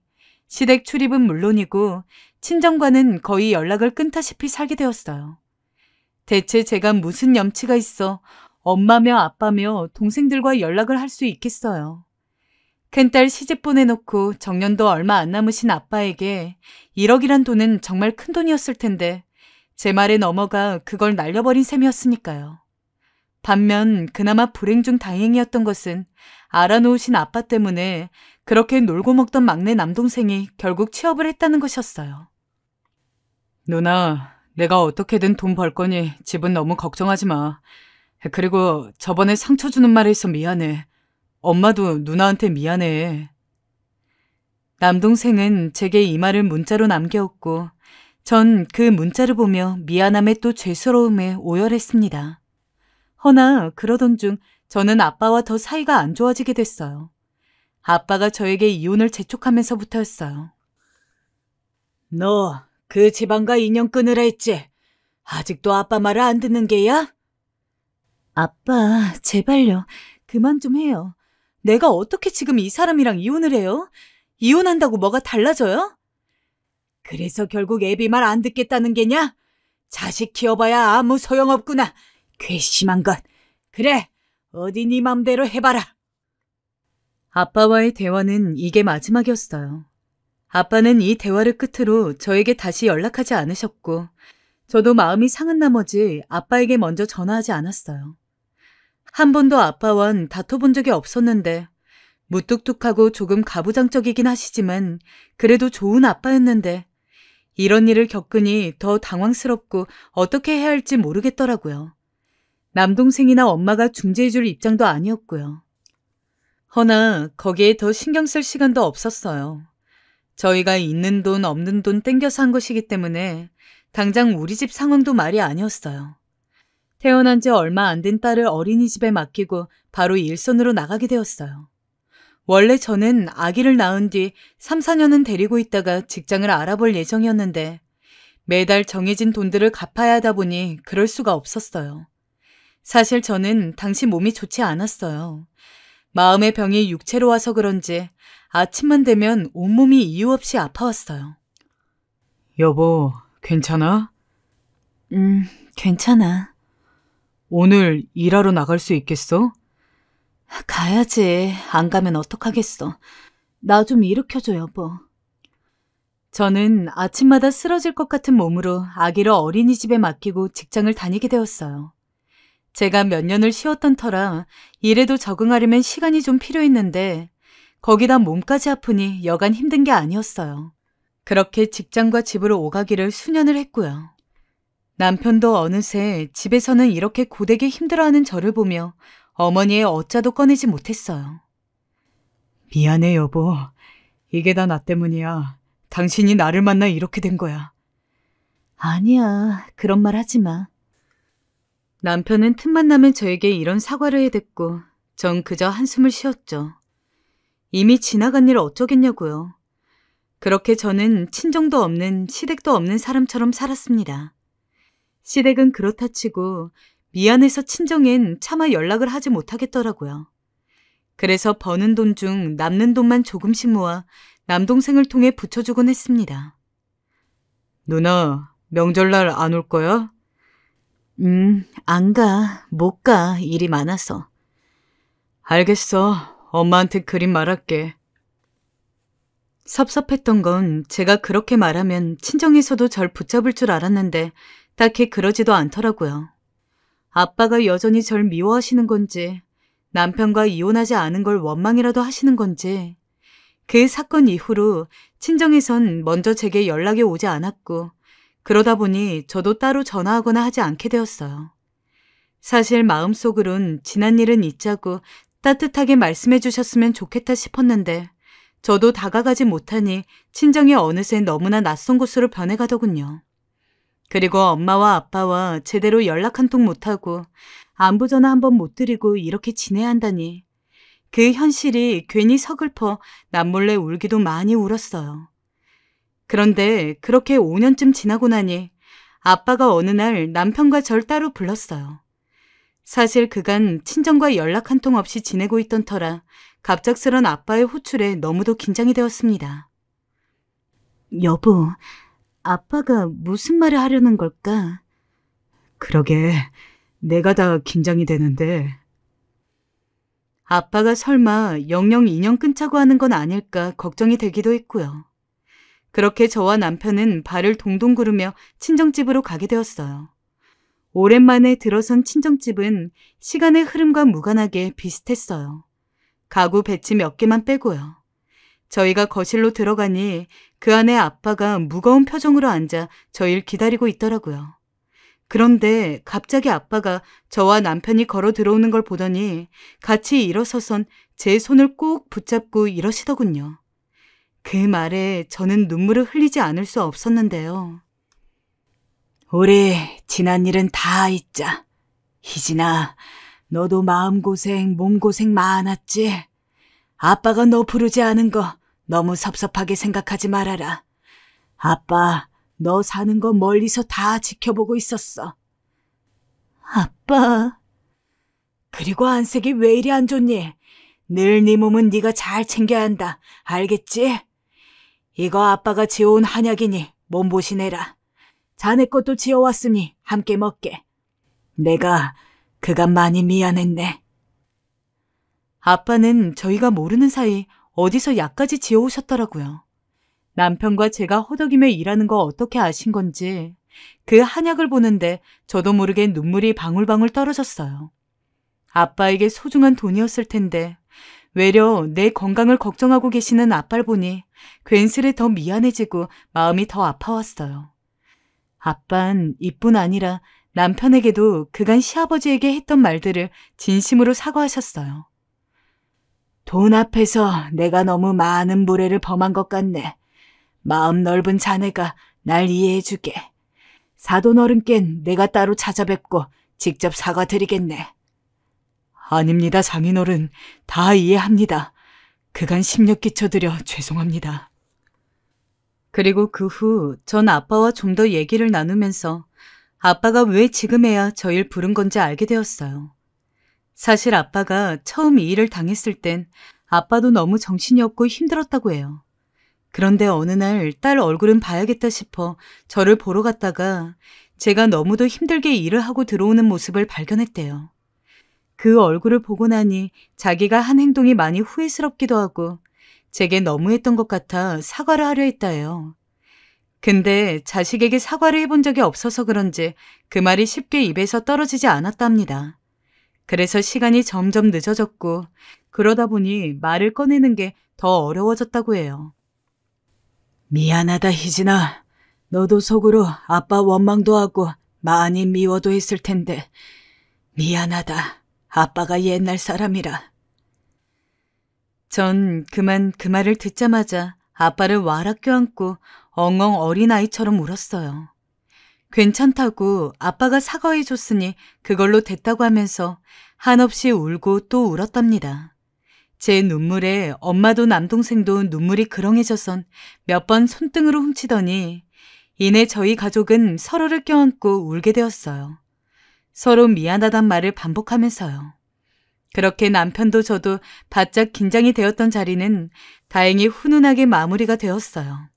시댁 출입은 물론이고 친정과는 거의 연락을 끊다시피 살게 되었어요. 대체 제가 무슨 염치가 있어 엄마며 아빠며 동생들과 연락을 할 수 있겠어요. 큰딸 시집 보내놓고 정년도 얼마 안 남으신 아빠에게 1억이란 돈은 정말 큰 돈이었을 텐데 제 말에 넘어가 그걸 날려버린 셈이었으니까요. 반면 그나마 불행 중 다행이었던 것은 알아놓으신 아빠 때문에 그렇게 놀고 먹던 막내 남동생이 결국 취업을 했다는 것이었어요. 누나, 내가 어떻게든 돈 벌 거니 집은 너무 걱정하지 마. 그리고 저번에 상처 주는 말 해서 미안해. 엄마도 누나한테 미안해. 남동생은 제게 이 말을 문자로 남겨왔고 전 그 문자를 보며 미안함에 또 죄스러움에 오열했습니다. 허나 그러던 중 저는 아빠와 더 사이가 안 좋아지게 됐어요. 아빠가 저에게 이혼을 재촉하면서부터였어요. 너 그 지방과 인연 끊으라 했지? 아직도 아빠 말을 안 듣는 게야? 아빠, 제발요. 그만 좀 해요. 내가 어떻게 지금 이 사람이랑 이혼을 해요? 이혼한다고 뭐가 달라져요? 그래서 결국 애비 말 안 듣겠다는 게냐? 자식 키워봐야 아무 소용없구나. 괘씸한 것. 그래, 어디 네 맘대로 해봐라. 아빠와의 대화는 이게 마지막이었어요. 아빠는 이 대화를 끝으로 저에게 다시 연락하지 않으셨고 저도 마음이 상한 나머지 아빠에게 먼저 전화하지 않았어요. 한 번도 아빠와는 다퉈본 적이 없었는데 무뚝뚝하고 조금 가부장적이긴 하시지만 그래도 좋은 아빠였는데 이런 일을 겪으니 더 당황스럽고 어떻게 해야 할지 모르겠더라고요. 남동생이나 엄마가 중재해줄 입장도 아니었고요. 허나 거기에 더 신경 쓸 시간도 없었어요. 저희가 있는 돈 없는 돈 땡겨서 한 것이기 때문에 당장 우리 집 상황도 말이 아니었어요. 태어난 지 얼마 안 된 딸을 어린이집에 맡기고 바로 일선으로 나가게 되었어요. 원래 저는 아기를 낳은 뒤 3, 4년은 데리고 있다가 직장을 알아볼 예정이었는데 매달 정해진 돈들을 갚아야 하다 보니 그럴 수가 없었어요. 사실 저는 당시 몸이 좋지 않았어요. 마음의 병이 육체로 와서 그런지 아침만 되면 온몸이 이유 없이 아파왔어요. 여보, 괜찮아? 괜찮아. 오늘 일하러 나갈 수 있겠어? 가야지. 안 가면 어떡하겠어. 나 좀 일으켜줘, 여보. 저는 아침마다 쓰러질 것 같은 몸으로 아기를 어린이집에 맡기고 직장을 다니게 되었어요. 제가 몇 년을 쉬었던 터라 일에도 적응하려면 시간이 좀 필요했는데 거기다 몸까지 아프니 여간 힘든 게 아니었어요. 그렇게 직장과 집으로 오가기를 수년을 했고요. 남편도 어느새 집에서는 이렇게 고되게 힘들어하는 저를 보며 어머니의 어짜도 꺼내지 못했어요. 미안해 여보. 이게 다 나 때문이야. 당신이 나를 만나 이렇게 된 거야. 아니야. 그런 말 하지 마. 남편은 틈만 나면 저에게 이런 사과를 해댔고 전 그저 한숨을 쉬었죠. 이미 지나간 일 어쩌겠냐고요. 그렇게 저는 친정도 없는 시댁도 없는 사람처럼 살았습니다. 시댁은 그렇다 치고 미안해서 친정엔 차마 연락을 하지 못하겠더라고요. 그래서 버는 돈 중 남는 돈만 조금씩 모아 남동생을 통해 붙여주곤 했습니다. 누나, 명절날 안 올 거야? 안 가. 못 가. 일이 많아서. 알겠어. 엄마한테 그림 말할게. 섭섭했던 건 제가 그렇게 말하면 친정에서도 절 붙잡을 줄 알았는데 딱히 그러지도 않더라고요. 아빠가 여전히 절 미워하시는 건지 남편과 이혼하지 않은 걸 원망이라도 하시는 건지 그 사건 이후로 친정에선 먼저 제게 연락이 오지 않았고 그러다 보니 저도 따로 전화하거나 하지 않게 되었어요. 사실 마음속으론 지난 일은 잊자고 따뜻하게 말씀해 주셨으면 좋겠다 싶었는데 저도 다가가지 못하니 친정이 어느새 너무나 낯선 곳으로 변해가더군요. 그리고 엄마와 아빠와 제대로 연락 한 통 못하고 안부 전화 한 번 못 드리고 이렇게 지내야 한다니 그 현실이 괜히 서글퍼 남몰래 울기도 많이 울었어요. 그런데 그렇게 5년쯤 지나고 나니 아빠가 어느 날 남편과 절 따로 불렀어요. 사실 그간 친정과 연락 한 통 없이 지내고 있던 터라 갑작스런 아빠의 호출에 너무도 긴장이 되었습니다. 여보, 아빠가 무슨 말을 하려는 걸까? 그러게, 내가 다 긴장이 되는데. 아빠가 설마 영영 인연 끊자고 하는 건 아닐까 걱정이 되기도 했고요. 그렇게 저와 남편은 발을 동동 구르며 친정집으로 가게 되었어요. 오랜만에 들어선 친정집은 시간의 흐름과 무관하게 비슷했어요. 가구 배치 몇 개만 빼고요. 저희가 거실로 들어가니 그 안에 아빠가 무거운 표정으로 앉아 저희를 기다리고 있더라고요. 그런데 갑자기 아빠가 저와 남편이 걸어 들어오는 걸 보더니 같이 일어서선 제 손을 꼭 붙잡고 이러시더군요. 그 말에 저는 눈물을 흘리지 않을 수 없었는데요. 우리 지난 일은 다 잊자. 희진아, 너도 마음고생, 몸고생 많았지? 아빠가 너 부르지 않은 거 너무 섭섭하게 생각하지 말아라. 아빠, 너 사는 거 멀리서 다 지켜보고 있었어. 아빠. 그리고 안색이 왜 이리 안 좋니? 늘 네 몸은 네가 잘 챙겨야 한다. 알겠지? 이거 아빠가 지어온 한약이니 몸보신해라. 자네 것도 지어왔으니 함께 먹게. 내가 그간 많이 미안했네. 아빠는 저희가 모르는 사이 어디서 약까지 지어오셨더라고요. 남편과 제가 허덕이며 일하는 거 어떻게 아신 건지 그 한약을 보는데 저도 모르게 눈물이 방울방울 떨어졌어요. 아빠에게 소중한 돈이었을 텐데 외려 내 건강을 걱정하고 계시는 아빠를 보니 괜스레 더 미안해지고 마음이 더 아파왔어요. 아빤 이뿐 아니라 남편에게도 그간 시아버지에게 했던 말들을 진심으로 사과하셨어요. 돈 앞에서 내가 너무 많은 무례를 범한 것 같네. 마음 넓은 자네가 날 이해해주게. 사돈 어른께는 내가 따로 찾아뵙고 직접 사과드리겠네. 아닙니다, 장인어른. 다 이해합니다. 그간 심력 끼쳐드려 죄송합니다. 그리고 그 후 전 아빠와 좀 더 얘기를 나누면서 아빠가 왜 지금에야 저희를 부른 건지 알게 되었어요. 사실 아빠가 처음 이 일을 당했을 땐 아빠도 너무 정신이 없고 힘들었다고 해요. 그런데 어느 날 딸 얼굴은 봐야겠다 싶어 저를 보러 갔다가 제가 너무도 힘들게 일을 하고 들어오는 모습을 발견했대요. 그 얼굴을 보고 나니 자기가 한 행동이 많이 후회스럽기도 하고 제게 너무했던 것 같아 사과를 하려 했다요. 근데 자식에게 사과를 해본 적이 없어서 그런지 그 말이 쉽게 입에서 떨어지지 않았답니다. 그래서 시간이 점점 늦어졌고 그러다 보니 말을 꺼내는 게 더 어려워졌다고 해요. 미안하다, 희진아. 너도 속으로 아빠 원망도 하고 많이 미워도 했을 텐데 미안하다. 아빠가 옛날 사람이라. 전 그만 그 말을 듣자마자 아빠를 와락 껴안고 엉엉 어린아이처럼 울었어요. 괜찮다고 아빠가 사과해줬으니 그걸로 됐다고 하면서 한없이 울고 또 울었답니다. 제 눈물에 엄마도 남동생도 눈물이 그렁해져선 몇 번 손등으로 훔치더니 이내 저희 가족은 서로를 껴안고 울게 되었어요. 서로 미안하단 말을 반복하면서요. 그렇게 남편도 저도 바짝 긴장이 되었던 자리는 다행히 훈훈하게 마무리가 되었어요.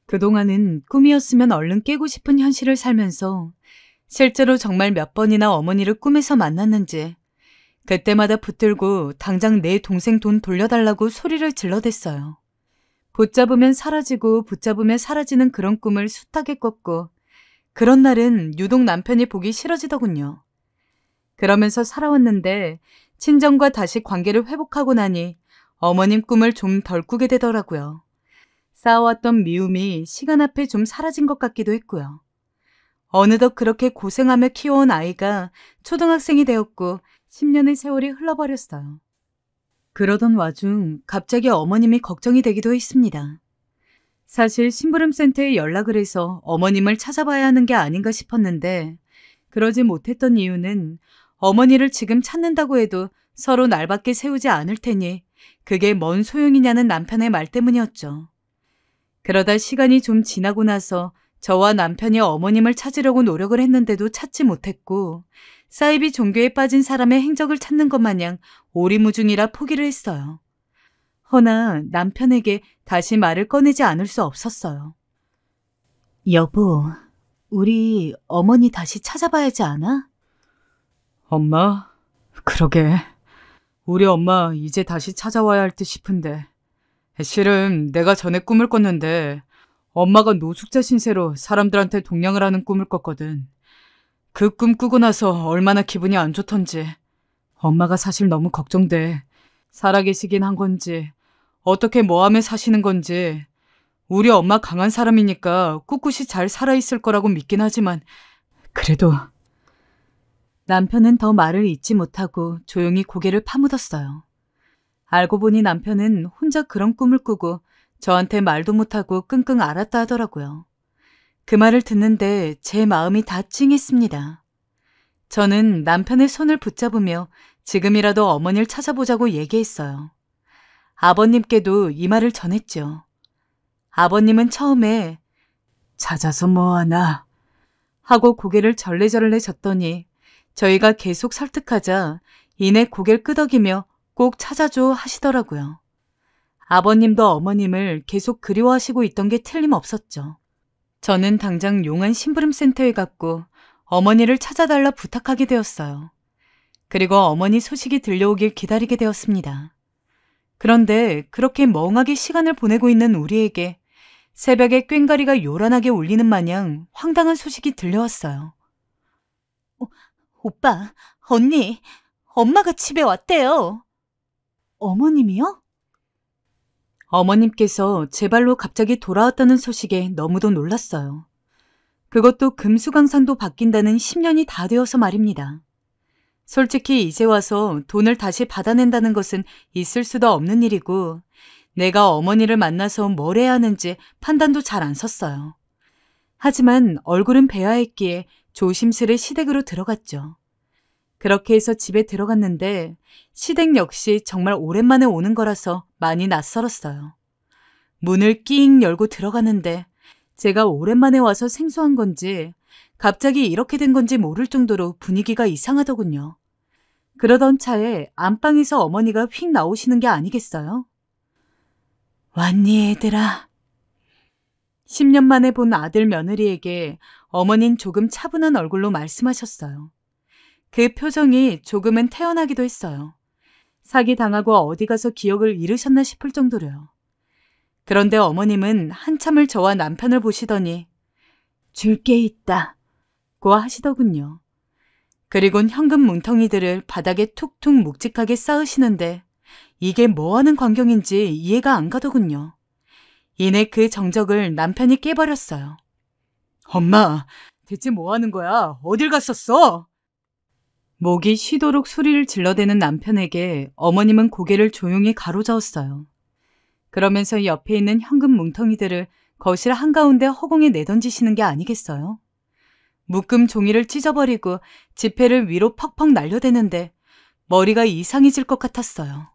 그동안은 꿈이었으면 얼른 깨고 싶은 현실을 살면서 실제로 정말 몇 번이나 어머니를 꿈에서 만났는지 그때마다 붙들고 당장 내 동생 돈 돌려달라고 소리를 질러댔어요. 붙잡으면 사라지고 붙잡으면 사라지는 그런 꿈을 숱하게 꿨고 그런 날은 유독 남편이 보기 싫어지더군요. 그러면서 살아왔는데 친정과 다시 관계를 회복하고 나니 어머님 꿈을 좀 덜 꾸게 되더라고요. 쌓아왔던 미움이 시간 앞에 좀 사라진 것 같기도 했고요. 어느덧 그렇게 고생하며 키워온 아이가 초등학생이 되었고 10년의 세월이 흘러버렸어요. 그러던 와중 갑자기 어머님이 걱정이 되기도 했습니다. 사실 심부름센터에 연락을 해서 어머님을 찾아봐야 하는 게 아닌가 싶었는데 그러지 못했던 이유는 어머니를 지금 찾는다고 해도 서로 날밖에 세우지 않을 테니 그게 뭔 소용이냐는 남편의 말 때문이었죠. 그러다 시간이 좀 지나고 나서 저와 남편이 어머님을 찾으려고 노력을 했는데도 찾지 못했고 사이비 종교에 빠진 사람의 행적을 찾는 것 마냥 오리무중이라 포기를 했어요. 허나 남편에게 다시 말을 꺼내지 않을 수 없었어요. 여보, 우리 어머니 다시 찾아봐야지 않아? 엄마? 그러게. 우리 엄마 이제 다시 찾아와야 할 듯 싶은데. 실은 내가 전에 꿈을 꿨는데 엄마가 노숙자 신세로 사람들한테 동냥을 하는 꿈을 꿨거든. 그 꿈 꾸고 나서 얼마나 기분이 안 좋던지. 엄마가 사실 너무 걱정돼. 살아계시긴 한 건지, 어떻게 뭐하며 사시는 건지. 우리 엄마 강한 사람이니까 꿋꿋이 잘 살아있을 거라고 믿긴 하지만 그래도. 남편은 더 말을 잇지 못하고 조용히 고개를 파묻었어요. 알고 보니 남편은 혼자 그런 꿈을 꾸고 저한테 말도 못하고 끙끙 앓았다 하더라고요. 그 말을 듣는데 제 마음이 다 찡했습니다. 저는 남편의 손을 붙잡으며 지금이라도 어머니를 찾아보자고 얘기했어요. 아버님께도 이 말을 전했죠. 아버님은 처음에 찾아서 뭐하나 하고 고개를 절레절레 졌더니 저희가 계속 설득하자 이내 고개를 끄덕이며 꼭 찾아줘 하시더라고요. 아버님도 어머님을 계속 그리워하시고 있던 게 틀림없었죠. 저는 당장 용안 심부름센터에 갔고 어머니를 찾아달라 부탁하게 되었어요. 그리고 어머니 소식이 들려오길 기다리게 되었습니다. 그런데 그렇게 멍하게 시간을 보내고 있는 우리에게 새벽에 꽹과리가 요란하게 울리는 마냥 황당한 소식이 들려왔어요. 오빠, 언니, 엄마가 집에 왔대요. 어머님이요? 어머님께서 제 발로 갑자기 돌아왔다는 소식에 너무도 놀랐어요. 그것도 금수강산도 바뀐다는 10년이 다 되어서 말입니다. 솔직히 이제 와서 돈을 다시 받아낸다는 것은 있을 수도 없는 일이고 내가 어머니를 만나서 뭘 해야 하는지 판단도 잘 안 섰어요. 하지만 얼굴은 뵈야 했기에 조심스레 시댁으로 들어갔죠. 그렇게 해서 집에 들어갔는데 시댁 역시 정말 오랜만에 오는 거라서 많이 낯설었어요. 문을 낑 열고 들어가는데 제가 오랜만에 와서 생소한 건지 갑자기 이렇게 된 건지 모를 정도로 분위기가 이상하더군요. 그러던 차에 안방에서 어머니가 휙 나오시는 게 아니겠어요? 왔니 얘들아? 10년 만에 본 아들 며느리에게 어머닌 조금 차분한 얼굴로 말씀하셨어요. 그 표정이 조금은 태연하기도 했어요. 사기당하고 어디 가서 기억을 잃으셨나 싶을 정도로요. 그런데 어머님은 한참을 저와 남편을 보시더니 줄 게 있다고 하시더군요. 그리곤 현금 뭉텅이들을 바닥에 툭툭 묵직하게 쌓으시는데 이게 뭐하는 광경인지 이해가 안 가더군요. 이내 그 정적을 남편이 깨버렸어요. 엄마, 대체 뭐하는 거야? 어딜 갔었어? 목이 쉬도록 소리를 질러대는 남편에게 어머님은 고개를 조용히 가로저었어요. 그러면서 옆에 있는 현금 뭉텅이들을 거실 한가운데 허공에 내던지시는 게 아니겠어요? 묶음 종이를 찢어버리고 지폐를 위로 퍽퍽 날려대는데 머리가 이상해질 것 같았어요.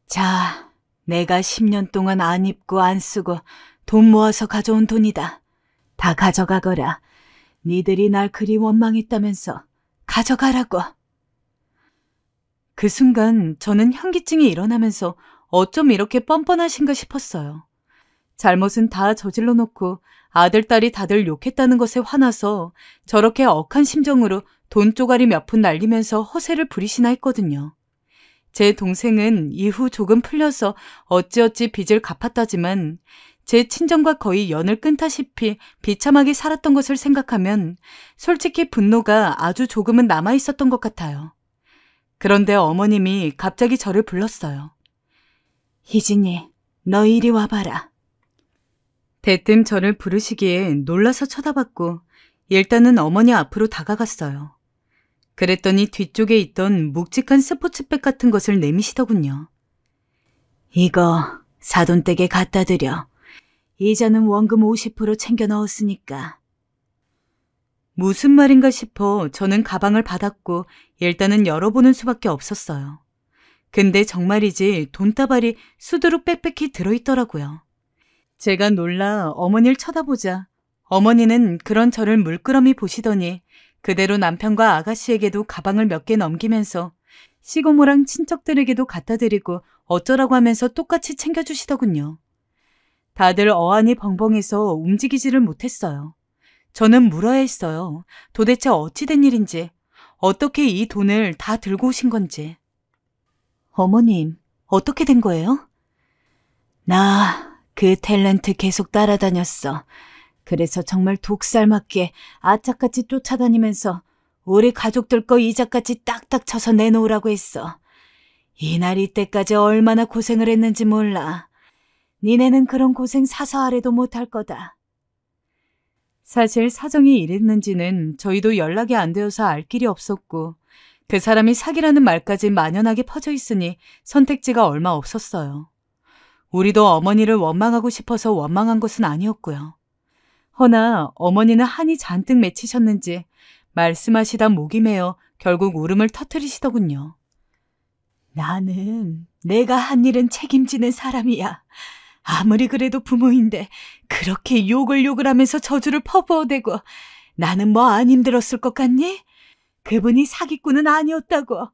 자, 내가 10년 동안 안 입고 안 쓰고 돈 모아서 가져온 돈이다. 다 가져가거라. 니들이 날 그리 원망했다면서 가져가라고. 그 순간 저는 현기증이 일어나면서 어쩜 이렇게 뻔뻔하신가 싶었어요. 잘못은 다 저질러 놓고 아들, 딸이 다들 욕했다는 것에 화나서 저렇게 억한 심정으로 돈 쪼가리 몇 푼 날리면서 허세를 부리시나 했거든요. 제 동생은 이후 조금 풀려서 어찌어찌 빚을 갚았다지만 제 친정과 거의 연을 끊다시피 비참하게 살았던 것을 생각하면 솔직히 분노가 아주 조금은 남아있었던 것 같아요. 그런데 어머님이 갑자기 저를 불렀어요. 희진이, 너 이리 와봐라. 대뜸 저를 부르시기에 놀라서 쳐다봤고 일단은 어머니 앞으로 다가갔어요. 그랬더니 뒤쪽에 있던 묵직한 스포츠백 같은 것을 내미시더군요. 이거 사돈댁에 갖다 드려. 이자는 원금 50% 챙겨 넣었으니까. 무슨 말인가 싶어 저는 가방을 받았고 일단은 열어보는 수밖에 없었어요. 근데 정말이지 돈다발이 수두룩 빽빽히 들어있더라고요. 제가 놀라 어머니를 쳐다보자 어머니는 그런 저를 물끄러미 보시더니 그대로 남편과 아가씨에게도 가방을 몇 개 넘기면서 시고모랑 친척들에게도 갖다 드리고 어쩌라고 하면서 똑같이 챙겨주시더군요. 다들 어안이 벙벙해서 움직이지를 못했어요. 저는 물어야 했어요. 도대체 어찌 된 일인지, 어떻게 이 돈을 다 들고 오신 건지. 어머님, 어떻게 된 거예요? 나 그 탤런트 계속 따라다녔어. 그래서 정말 독살 맞게 아짝같이 쫓아다니면서 우리 가족들 거 이자까지 딱딱 쳐서 내놓으라고 했어. 이날 이때까지 얼마나 고생을 했는지 몰라. 니네는 그런 고생 사서하래도 못할 거다. 사실 사정이 이랬는지는 저희도 연락이 안 되어서 알 길이 없었고 그 사람이 사기라는 말까지 만연하게 퍼져 있으니 선택지가 얼마 없었어요. 우리도 어머니를 원망하고 싶어서 원망한 것은 아니었고요. 허나 어머니는 한이 잔뜩 맺히셨는지 말씀하시다 목이 메어 결국 울음을 터뜨리시더군요. 나는 내가 한 일은 책임지는 사람이야. 아무리 그래도 부모인데 그렇게 욕을 하면서 저주를 퍼부어대고 나는 뭐 안 힘들었을 것 같니? 그분이 사기꾼은 아니었다고.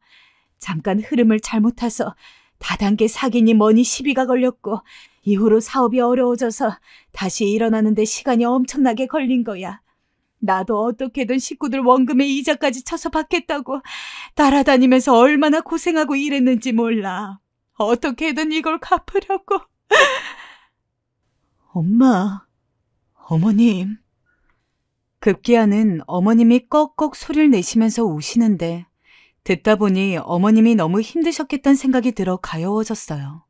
잠깐 흐름을 잘못 타서 다단계 사기니 뭐니 시비가 걸렸고 이후로 사업이 어려워져서 다시 일어나는데 시간이 엄청나게 걸린 거야. 나도 어떻게든 식구들 원금에 이자까지 쳐서 받겠다고 따라다니면서 얼마나 고생하고 일했는지 몰라. 어떻게든 이걸 갚으려고. 엄마, 어머님. 급기야는 어머님이 꺽꺽 소리를 내시면서 우시는데 듣다 보니 어머님이 너무 힘드셨겠다는 생각이 들어 가여워졌어요.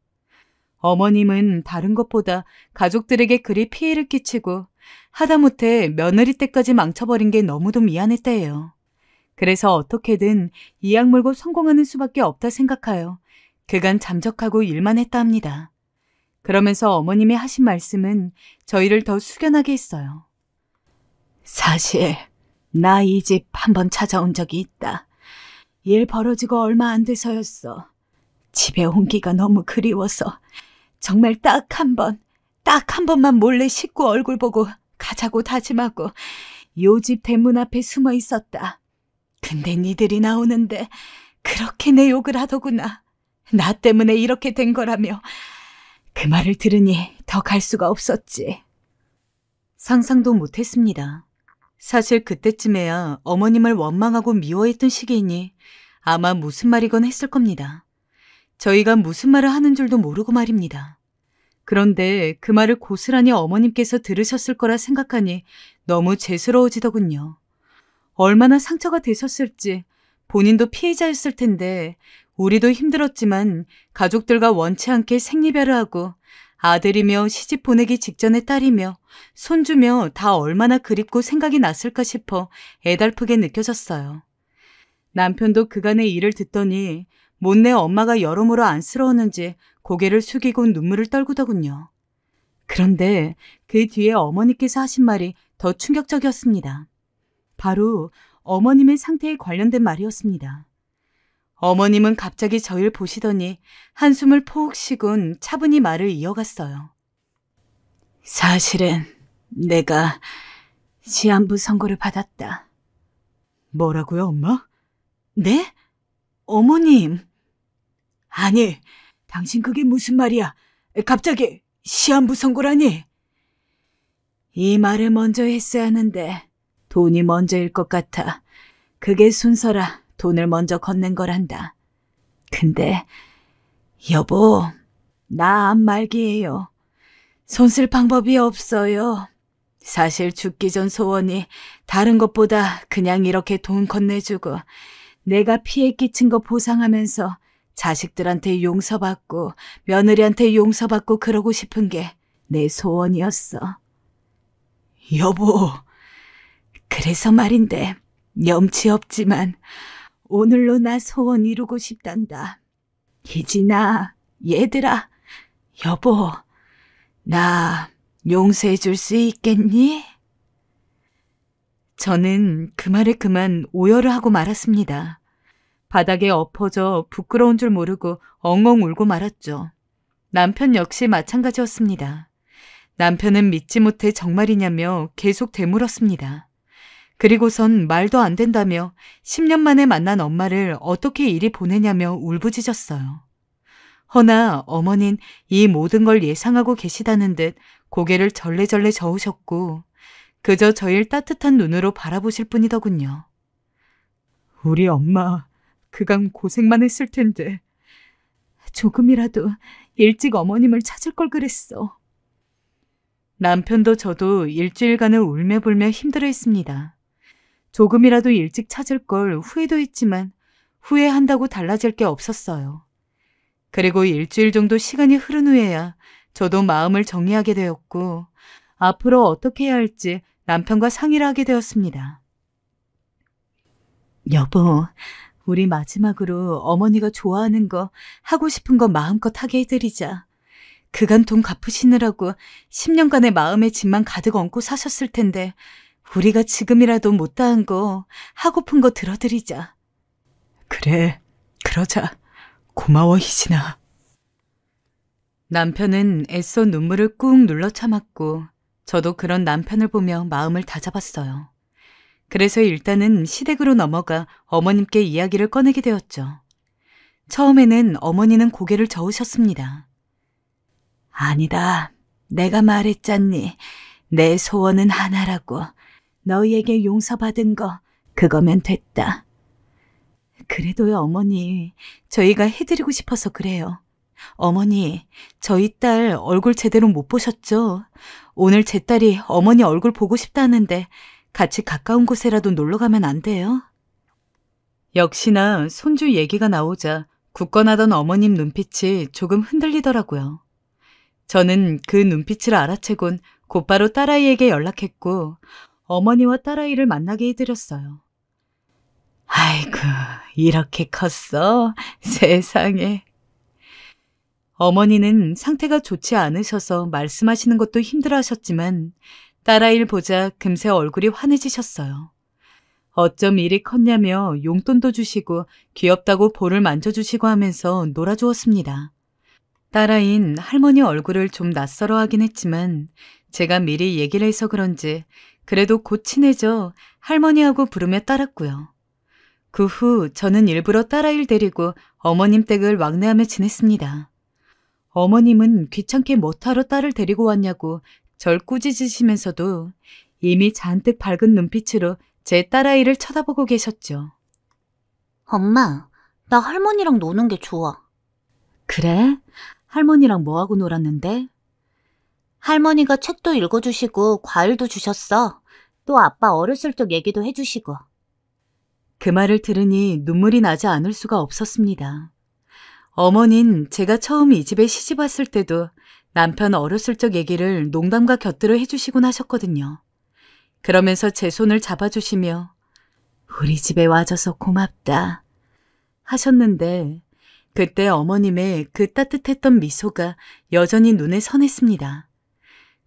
어머님은 다른 것보다 가족들에게 그리 피해를 끼치고 하다못해 며느리 때까지 망쳐버린 게 너무도 미안했다예요. 그래서 어떻게든 이악 물고 성공하는 수밖에 없다 생각하여 그간 잠적하고 일만 했다 합니다. 그러면서 어머님이 하신 말씀은 저희를 더 숙연하게 했어요. 사실 나 이 집 한번 찾아온 적이 있다. 일 벌어지고 얼마 안 돼서였어. 집에 온기가 너무 그리워서 정말 딱 한 번만 몰래 식구 얼굴 보고 가자고 다짐하고 요 집 대문 앞에 숨어 있었다. 근데 니들이 나오는데 그렇게 내 욕을 하더구나. 나 때문에 이렇게 된 거라며. 그 말을 들으니 더 갈 수가 없었지. 상상도 못했습니다. 사실 그때쯤에야 어머님을 원망하고 미워했던 시기이니 아마 무슨 말이건 했을 겁니다. 저희가 무슨 말을 하는 줄도 모르고 말입니다. 그런데 그 말을 고스란히 어머님께서 들으셨을 거라 생각하니 너무 죄스러워지더군요. 얼마나 상처가 되셨을지, 본인도 피해자였을 텐데 우리도 힘들었지만 가족들과 원치 않게 생리별을 하고 아들이며 시집 보내기 직전의 딸이며 손주며 다 얼마나 그립고 생각이 났을까 싶어 애달프게 느껴졌어요. 남편도 그간의 일을 듣더니 못내 엄마가 여러모로 안쓰러웠는지 고개를 숙이고 눈물을 떨구더군요. 그런데 그 뒤에 어머니께서 하신 말이 더 충격적이었습니다. 바로 어머님의 상태에 관련된 말이었습니다. 어머님은 갑자기 저희를 보시더니 한숨을 푹 쉬곤 차분히 말을 이어갔어요. 사실은 내가 시한부 선고를 받았다. 뭐라고요, 엄마? 네? 어머님. 아니, 당신 그게 무슨 말이야? 갑자기 시한부 선고라니? 이 말을 먼저 했어야 하는데 돈이 먼저일 것 같아. 그게 순서라 돈을 먼저 건넨 거란다. 근데 여보, 나 암말기예요. 손 쓸 방법이 없어요. 사실 죽기 전 소원이 다른 것보다 그냥 이렇게 돈 건네주고 내가 피해 끼친 거 보상하면서 자식들한테 용서받고 며느리한테 용서받고 그러고 싶은 게 내 소원이었어. 여보, 그래서 말인데 염치 없지만 오늘로 나 소원 이루고 싶단다. 희진아, 얘들아, 여보, 나 용서해 줄 수 있겠니? 저는 그 말에 그만 오열을 하고 말았습니다. 바닥에 엎어져 부끄러운 줄 모르고 엉엉 울고 말았죠. 남편 역시 마찬가지였습니다. 남편은 믿지 못해 정말이냐며 계속 되물었습니다. 그리고선 말도 안 된다며 10년 만에 만난 엄마를 어떻게 이리 보내냐며 울부짖었어요. 허나 어머닌 이 모든 걸 예상하고 계시다는 듯 고개를 절레절레 저으셨고 그저 저일 따뜻한 눈으로 바라보실 뿐이더군요. 우리 엄마 그간 고생만 했을 텐데 조금이라도 일찍 어머님을 찾을 걸 그랬어. 남편도 저도 일주일간을 울며불며 힘들어했습니다. 조금이라도 일찍 찾을 걸 후회도 했지만 후회한다고 달라질 게 없었어요. 그리고 일주일 정도 시간이 흐른 후에야 저도 마음을 정리하게 되었고 앞으로 어떻게 해야 할지 남편과 상의를 하게 되었습니다. 여보, 우리 마지막으로 어머니가 좋아하는 거, 하고 싶은 거 마음껏 하게 해드리자. 그간 돈 갚으시느라고 10년간의 마음의 짐만 가득 얹고 사셨을 텐데 우리가 지금이라도 못다한 거, 하고픈 거 들어드리자. 그래, 그러자. 고마워, 희진아. 남편은 애써 눈물을 꾹 눌러 참았고 저도 그런 남편을 보며 마음을 다잡았어요. 그래서 일단은 시댁으로 넘어가 어머님께 이야기를 꺼내게 되었죠. 처음에는 어머니는 고개를 저으셨습니다. 아니다. 내가 말했잖니. 내 소원은 하나라고. 너희에게 용서받은 거 그거면 됐다. 그래도요, 어머니. 저희가 해드리고 싶어서 그래요. 어머니, 저희 딸 얼굴 제대로 못 보셨죠? 오늘 제 딸이 어머니 얼굴 보고 싶다는데 같이 가까운 곳에라도 놀러 가면 안 돼요? 역시나 손주 얘기가 나오자 굳건하던 어머님 눈빛이 조금 흔들리더라고요. 저는 그 눈빛을 알아채곤 곧바로 딸아이에게 연락했고 어머니와 딸아이를 만나게 해드렸어요. 아이고, 이렇게 컸어? 세상에. 어머니는 상태가 좋지 않으셔서 말씀하시는 것도 힘들어하셨지만 딸아이를 보자 금세 얼굴이 환해지셨어요. 어쩜 이리 컸냐며 용돈도 주시고 귀엽다고 볼을 만져주시고 하면서 놀아주었습니다. 딸아이는 할머니 얼굴을 좀 낯설어 하긴 했지만 제가 미리 얘기를 해서 그런지 그래도 곧 친해져 할머니하고 부르며 따랐고요. 그 후 저는 일부러 딸아이를 데리고 어머님 댁을 왕래하며 지냈습니다. 어머님은 귀찮게 뭐하러 딸을 데리고 왔냐고 절 꾸짖으시면서도 이미 잔뜩 밝은 눈빛으로 제 딸아이를 쳐다보고 계셨죠. 엄마, 나 할머니랑 노는 게 좋아. 그래? 할머니랑 뭐하고 놀았는데? 할머니가 책도 읽어주시고 과일도 주셨어. 또 아빠 어렸을 적 얘기도 해주시고. 그 말을 들으니 눈물이 나지 않을 수가 없었습니다. 어머닌 제가 처음 이 집에 시집 왔을 때도 남편 어렸을 적 얘기를 농담과 곁들여 해주시곤 하셨거든요. 그러면서 제 손을 잡아주시며 우리 집에 와줘서 고맙다 하셨는데 그때 어머님의 그 따뜻했던 미소가 여전히 눈에 선했습니다.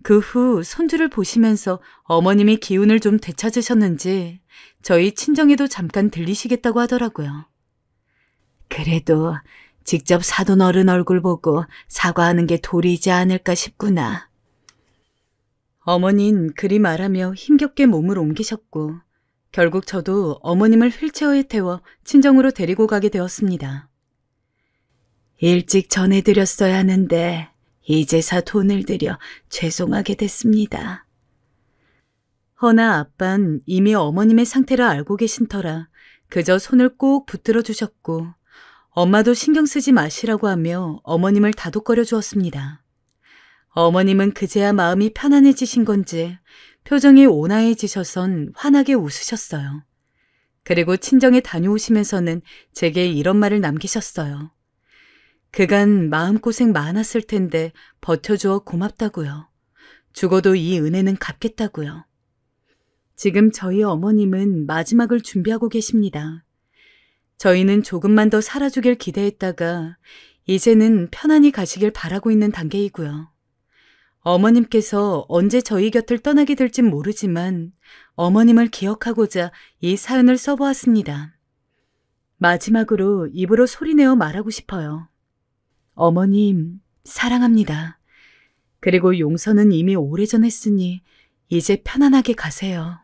그 후 손주를 보시면서 어머님이 기운을 좀 되찾으셨는지 저희 친정에도 잠깐 들리시겠다고 하더라고요. 그래도 직접 사돈 어른 얼굴 보고 사과하는 게 도리이지 않을까 싶구나. 어머닌 그리 말하며 힘겹게 몸을 옮기셨고 결국 저도 어머님을 휠체어에 태워 친정으로 데리고 가게 되었습니다. 일찍 전해드렸어야 하는데 이제사 돈을 들여 죄송하게 됐습니다. 허나 아빤 이미 어머님의 상태를 알고 계신 터라 그저 손을 꼭 붙들어 주셨고 엄마도 신경 쓰지 마시라고 하며 어머님을 다독거려 주었습니다. 어머님은 그제야 마음이 편안해지신 건지 표정이 온화해지셔선 환하게 웃으셨어요. 그리고 친정에 다녀오시면서는 제게 이런 말을 남기셨어요. 그간 마음고생 많았을 텐데 버텨주어 고맙다고요. 죽어도 이 은혜는 갚겠다고요. 지금 저희 어머님은 마지막을 준비하고 계십니다. 저희는 조금만 더 살아주길 기대했다가 이제는 편안히 가시길 바라고 있는 단계이고요. 어머님께서 언제 저희 곁을 떠나게 될진 모르지만 어머님을 기억하고자 이 사연을 써보았습니다. 마지막으로 입으로 소리내어 말하고 싶어요. 어머님, 사랑합니다. 그리고 용서는 이미 오래전 했으니 이제 편안하게 가세요.